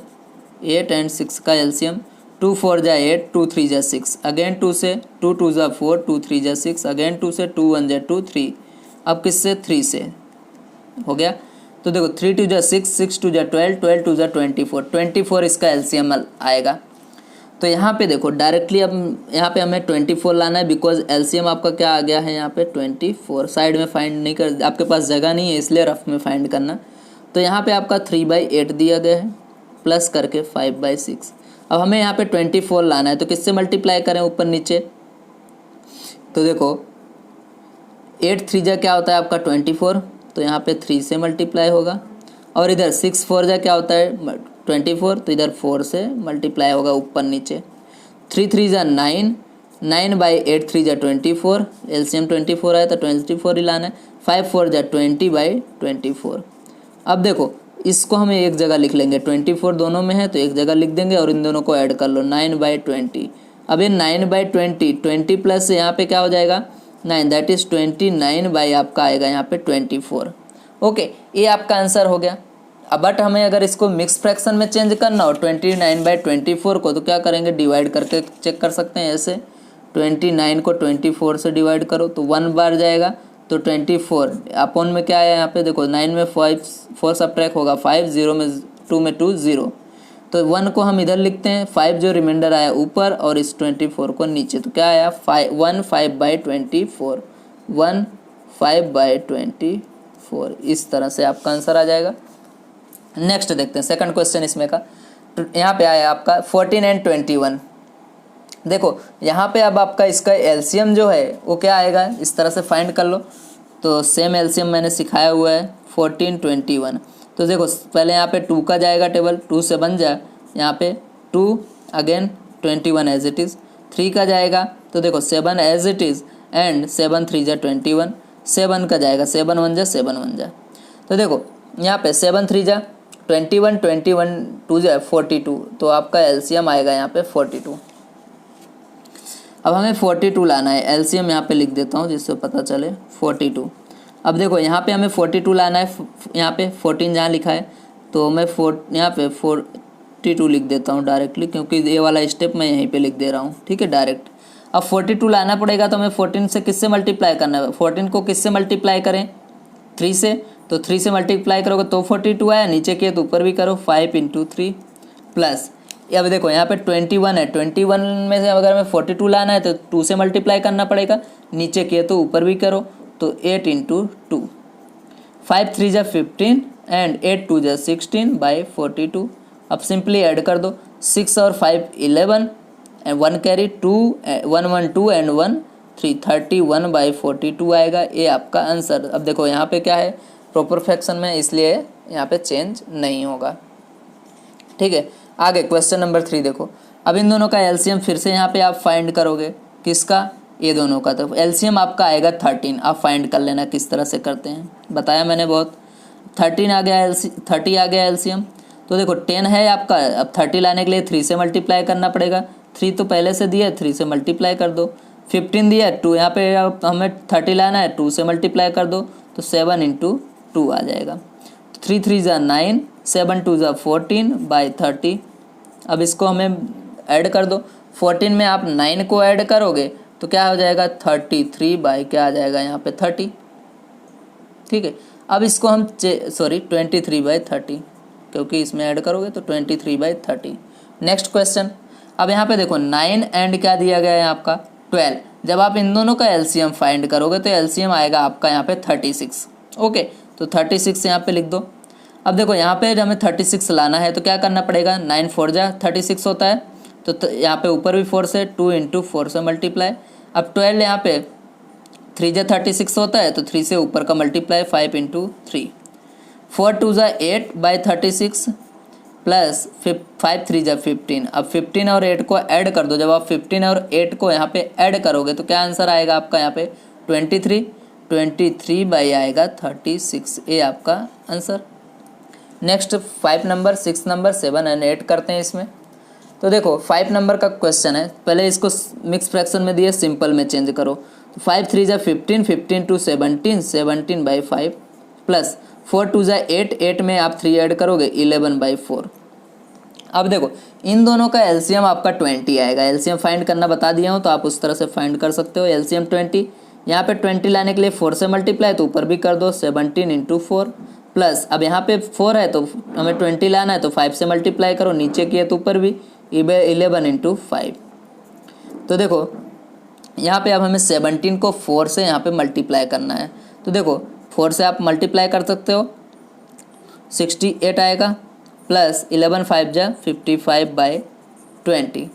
8 एंड 6 का एलसीएम 2 4 जा 8, 2 3 जा 6, अगेन 2 से 2 2 जा 4, 2 3 जा 6, अगेन 2 से 2 1 जा 2 3। अब किससे, 3 से हो गया। तो देखो 3 2 जा 6, 6 2 जा 12, 12 2 जा 24, 24 इसका एलसीएम आएगा। तो यहाँ पे देखो डायरेक्टली अब यहाँ पे हमें 24 लाना है, बिकॉज एलसीएम आपका क्या आ गया है यहाँ पे 24। साइड में फाइंड नहीं कर, आपके पास जगह नहीं है इसलिए रफ में फाइंड करना। तो यहाँ पे आपका 3/8 दिया गया है प्लस करके 5/6। अब हमें यहाँ पे 24 लाना है, तो किससे मल्टीप्लाई करें, ऊपर नीचे। तो देखो 8 3 जा क्या होता है आपका 24, तो यहाँ पे 3 से मल्टीप्लाई होगा, और इधर 6 4 जा क्या होता है 24, तो इधर 4 से मल्टीप्लाई होगा ऊपर नीचे। 3 3 जा 9, 9/8 3 जा 24, एलसीएम 24 आया तो 24 ही लाना है। 5 4 जा 20/24। अब देखो इसको हम एक जगह लिख लेंगे, 24 दोनों में है तो एक जगह लिख देंगे, और इन दोनों को ऐड कर लो 9/20। अब ये 9/20, 20 प्लस यहाँ पे क्या हो जाएगा 9, दैट इज़ 29 आपका आएगा यहाँ पे 24। ओके, ये आपका आंसर हो गया। अब बट हमें अगर इसको मिक्स फ्रैक्शन में चेंज करना हो 29/24 को, तो क्या करेंगे, डिवाइड करके चेक कर सकते हैं ऐसे। 29 को 24 से डिवाइड करो तो 1 बार जाएगा, तो 24 अपॉन में क्या है यहाँ पे देखो 9 में 4 सब्ट्रैक्ट होगा 5, 0 में 2 में 2 0, तो 1 को हम इधर लिखते हैं, 5 जो रिमाइंडर आया ऊपर और इस 24 को नीचे, तो क्या आया 5/24, 5/24, इस तरह से आपका आंसर आ जाएगा। नेक्स्ट देखते हैं सेकंड क्वेश्चन इसमें का। तो यहाँ पे आया आपका 14 and 21। देखो यहाँ पे अब आपका इसका एलसीएम जो है वो क्या आएगा, इस तरह से फाइंड कर लो। तो सेम एलसीएम मैंने सिखाया हुआ है 14, 21। तो देखो पहले यहाँ पे 2 का जाएगा टेबल, 2 से बन जाए, यहाँ पे 2 अगेन 21 एज इट इज़। 3 का जाएगा तो देखो 7 एज इट इज़ एंड 7 3 जा 21। 7 का जाएगा 7 1 जा 7 1 जा, तो देखो यहाँ पे 7 3 जा 21, 21 2 जा 42, तो आपका एलसीएम आएगा यहाँ पे 42। अब हमें 42 लाना है, एलसीएम यहाँ पे लिख देता हूँ जिससे पता चले 42। अब देखो यहाँ पे हमें 42 लाना है, यहाँ पे 14 जहाँ लिखा है तो मैं यहाँ पे 42 लिख देता हूँ डायरेक्टली, क्योंकि ये वाला स्टेप मैं यहीं पे लिख दे रहा हूँ, ठीक है डायरेक्ट। अब 42 लाना पड़ेगा तो हमें 14 से किससे मल्टीप्लाई करना है, 14 को किससे मल्टीप्लाई करें 3 से, तो 3 से मल्टीप्लाई करोगे तो 42 आया, नीचे किए तो ऊपर भी करो 5 × 3 प्लस, अब देखो यहाँ पे 21 है, 21 में से अगर हमें 42 लाना है तो 2 से मल्टीप्लाई करना पड़ेगा, नीचे किए तो ऊपर भी करो, तो 8 × 2, 5 3 जा 15 एंड 8 2 जा 16/42। अब सिंपली ऐड कर दो, 6 और 5 11 एंड 1 कैरी 2 1 1 2 एंड 1 3, 31/42 आएगा, ये आपका आंसर। अब देखो यहाँ पे क्या है प्रॉपर फ्रैक्शन में, इसलिए यहाँ पे चेंज नहीं होगा, ठीक है। आगे क्वेश्चन नंबर 3 देखो। अब इन दोनों का एलसीएम फिर से यहाँ पे आप फाइंड करोगे, किसका, ये दोनों का, तो एलसीएम आपका आएगा 13। आप फाइंड कर लेना किस तरह से करते हैं, बताया मैंने बहुत। 30 आ गया एलसीएम, तो देखो 10 है आपका, अब 30 लाने के लिए 3 से मल्टीप्लाई करना पड़ेगा, 3 तो पहले से दिया, 3 से मल्टीप्लाई कर दो। 15 दिया 2, यहाँ पे हमें 30 लाना है, 2 से मल्टीप्लाई कर दो तो 7 × 2 आ जाएगा। 3 3 जा 9, 7 2 जा 14/30। अब इसको हमें ऐड कर दो, 14 में आप 9 को ऐड करोगे तो क्या हो जाएगा 33 क्या आ जाएगा यहाँ पे 30, ठीक है। अब इसको हम 23/30, क्योंकि इसमें ऐड करोगे तो 23/30। Next question. अब यहाँ पे देखो 9 एंड क्या दिया गया है आपका 12। जब आप इन दोनों का एलसीएम फाइंड करोगे तो एलसीएम आएगा आपका यहाँ पे 36, ओके। तो 36 यहाँ पे लिख दो। अब देखो यहाँ पे हमें 36 लाना है तो क्या करना पड़ेगा, 9 4 जा 36 होता है, तो यहाँ पे ऊपर भी 4 से 2 × 4 से मल्टीप्लाई। अब 12 यहाँ पे 3 जा 36 होता है, तो 3 से ऊपर का मल्टीप्लाई 5 × 3, 4 2 जा 8/36 प्लस 5 3 जा 15। अब 15 और 8 को ऐड कर दो, जब आप 15 और 8 को यहाँ पे ऐड करोगे तो क्या आंसर आएगा आपका यहाँ पे 23 आएगा 36, ये आपका answer. Next 5 number 6 number 7 and 8 करते हैं इसमें। तो देखो 5 नंबर का क्वेश्चन है, पहले इसको मिक्स फ्रैक्शन में दिए, सिंपल में चेंज करो। तो 5 3 जा 15, 15 2 17, 17/5 प्लस 4 2 जा 8, 8 में आप 3 ऐड करोगे 11/4। अब देखो इन दोनों का एलसीएम आपका 20 आएगा। एलसीएम फाइंड करना बता दिया हूँ तो आप उस तरह से फाइंड कर सकते हो। एलसीएम 20, यहाँ पे 20 लाने के लिए 4 से मल्टीप्लाई तो ऊपर भी कर दो 17 × 4 प्लस, अब यहाँ पे 4 है तो हमें 20 लाना है तो 5 से मल्टीप्लाई करो, नीचे किए तो ऊपर भी 11 × 5। तो देखो यहाँ पे अब हमें 17 को 4 से यहाँ पे मल्टीप्लाई करना है, तो देखो 4 से आप मल्टीप्लाई कर सकते हो 68 आएगा प्लस 11 5 जा 55/20।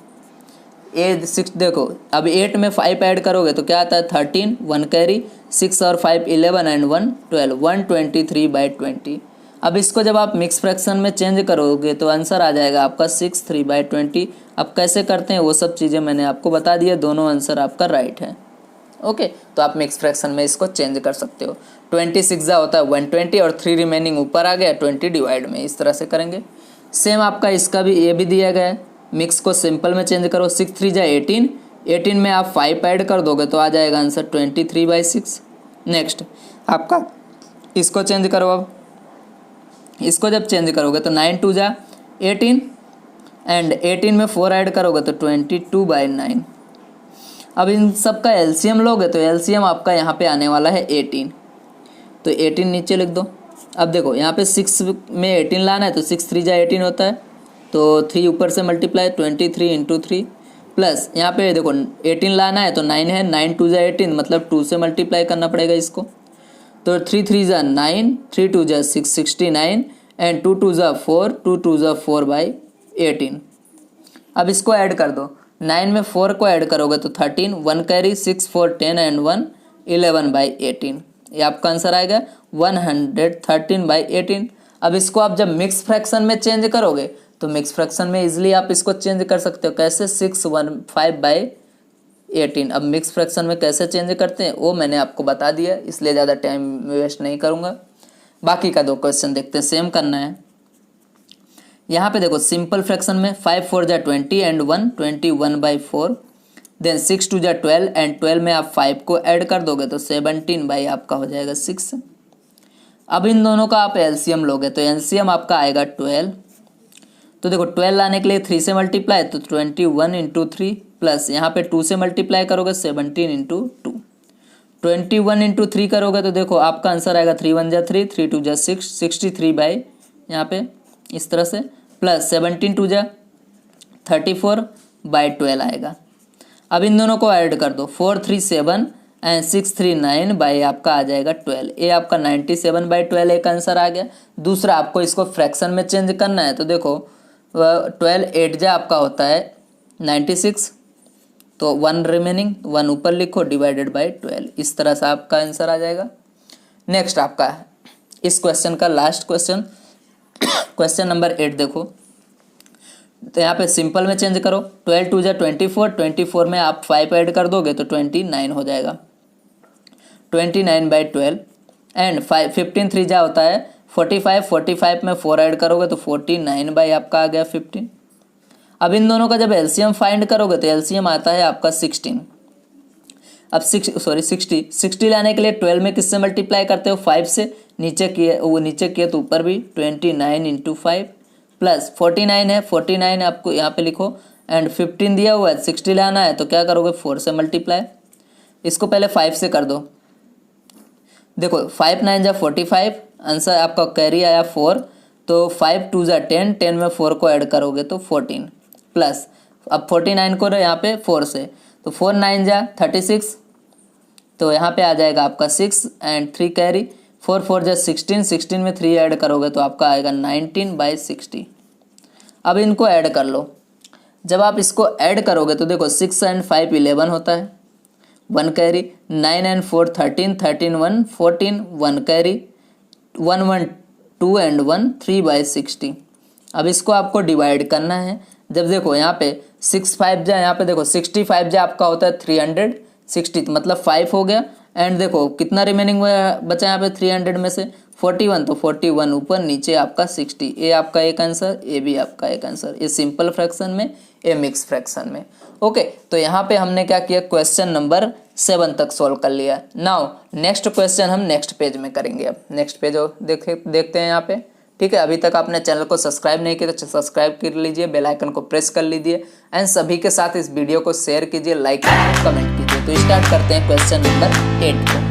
ये 6 देखो अब 8 में 5 ऐड करोगे तो क्या आता है 13, 1 कैरी 6 और 5 11 एंड 1 12, 123/20। अब इसको जब आप मिक्स फ्रैक्शन में चेंज करोगे तो आंसर आ जाएगा आपका 6 3/20। अब कैसे करते हैं वो सब चीज़ें मैंने आपको बता दिया, दोनों आंसर आपका राइट है, ओके। तो आप मिक्स फ्रैक्शन में इसको चेंज कर सकते हो। 26 जा होता है 120 और 3 रिमेनिंग ऊपर आ गया 20 डिवाइड में, इस तरह से करेंगे। सेम आपका इसका भी ये भी दिया गया है, मिक्स को सिंपल में चेंज करो। 6 3 जा 18, 18 में आप 5 ऐड कर दोगे तो आ जाएगा आंसर 23/6। नेक्स्ट आपका इसको चेंज करो। अब इसको जब चेंज करोगे तो 9 2 जा 18 एंड 18 में 4 ऐड करोगे तो 22/9। अब इन सब का एलसीएम लोगे तो एलसीएम आपका यहाँ पे आने वाला है 18, तो 18 नीचे लिख दो। अब देखो यहाँ पे 6 में 18 लाना है तो 6 3 जा 18 होता है, तो 3 ऊपर से मल्टीप्लाई 23 इंटू 3 प्लस यहाँ पे देखो 18 लाना है तो 9 है, 9 2 जा 18 मतलब 2 से मल्टीप्लाई करना पड़ेगा इसको, तो 3 3 जा 9, 3 2 जा 6 69 एंड 2 2 जा 4, 2 2 जा 4 बाई 18। अब इसको ऐड कर दो, 9 में 4 को ऐड करोगे तो 13, 1 कैरी 6 4 10 एंड 1 11 बाई 18, ये आपका आंसर आएगा 113 बाई 18। अब इसको आप जब मिक्स फ्रैक्शन में चेंज करोगे तो मिक्स फ्रैक्शन में इजीली आप इसको चेंज कर सकते हो, कैसे 615 बाई 18। अब मिक्स फ्रैक्शन में कैसे चेंज करते हैं वो मैंने आपको बता दिया, इसलिए ज़्यादा टाइम वेस्ट नहीं करूँगा। बाकी का 2 क्वेश्चन देखते हैं, सेम करना है। यहाँ पे देखो सिंपल फ्रैक्शन में 5 4 जा 20 एंड 1 21 बाई 4, देन 6 2 जा 12 एंड 12 में आप 5 को ऐड कर दोगे तो 17 बाई आपका हो जाएगा 6। अब इन दोनों का आप एलसीएम लोगे तो एलसीएम आपका आएगा 12, तो देखो 12 लाने के लिए 3 से मल्टीप्लाई तो 21 इंटू 3 प्लस यहाँ पे 2 से मल्टीप्लाई करोगे 17 इंटू 2, 21 इंटू 3 करोगे तो देखो आपका आंसर आएगा 3 1 जा 3, 3 2 जा 6, 63 बाई यहाँ पे इस तरह से प्लस 17 2 जा 34 बाई 12 आएगा। अब इन दोनों को ऐड कर दो, 4 3 7 एंड 6 3 9 बाई आपका आ जाएगा 12, ये आपका 97 बाई 12 एक आंसर आ गया। दूसरा आपको इसको फ्रैक्शन में चेंज करना है तो देखो 12 8 जा आपका होता है 96, तो 1 रिमेनिंग, 1 ऊपर लिखो डिवाइडेड बाई 12, इस तरह से आपका आंसर आ जाएगा। नेक्स्ट आपका इस क्वेश्चन का लास्ट क्वेश्चन, क्वेश्चन नंबर 8 देखो, तो यहाँ पे सिंपल में चेंज करो, 12 2 जा 24, 24 में आप 5 ऐड कर दोगे तो 29 हो जाएगा, 29 बाई 12 एंड 15 3 जा होता है 45, 45 में 4 ऐड करोगे तो 49 बाई आपका आ गया 15। अब इन दोनों का जब एलसीएम फाइंड करोगे तो एलसीएम आता है आपका 16। अब 60 लाने के लिए 12 में किससे मल्टीप्लाई करते हो 5 से, नीचे किए तो ऊपर भी 29 इंटू 5 प्लस 49 है, 49 आपको यहाँ पे लिखो एंड 15 दिया हुआ है, 60 लाना है तो क्या करोगे 4 से मल्टीप्लाई, इसको पहले 5 से कर दो, देखो 5 9 जा 45, आंसर आपका कैरी आया 4, तो 5 2 जा 10, 10 में 4 को ऐड करोगे तो 14 प्लस अब 49 को यहाँ पे 4 से, तो 4 9 जा 36, तो यहाँ पे आ जाएगा आपका 6 एंड 3 कैरी, 4 4 जा 16, 16 में 3 ऐड करोगे तो आपका आएगा 19 बाई 60। अब इनको ऐड कर लो, जब आप इसको ऐड करोगे तो देखो 6 एंड 5 11 होता है, 1 carry, 9 and 4 13, 13 1 14, 1 carry, 1 1 2 and 1 3 by 60। अब इसको आपको डिवाइड करना है, जब देखो यहाँ पे 6 5 जा, यहाँ पे देखो 65 जा आपका होता है 360, मतलब 5 हो गया एंड देखो कितना रिमेनिंग बचा यहाँ पे 300 में से 41, तो 41 ऊपर नीचे आपका 60, ये आपका एक आंसर, ये भी आपका एक आंसर, ये सिंपल फ्रैक्शन में, ये मिक्स फ्रैक्शन में। ओके, तो यहाँ पे हमने क्या किया, क्वेश्चन नंबर 7 तक सॉल्व कर लिया। नाउ नेक्स्ट क्वेश्चन हम नेक्स्ट पेज में करेंगे। अब नेक्स्ट पेज देखते हैं यहाँ पे, ठीक है। अभी तक आपने चैनल को सब्सक्राइब नहीं किया तो सब्सक्राइब कर लीजिए, बेल आइकन को प्रेस कर लीजिए एंड सभी के साथ इस वीडियो को शेयर कीजिए, लाइक कीजिए, कमेंट कीजिए। तो स्टार्ट करते हैं क्वेश्चन नंबर 8 को।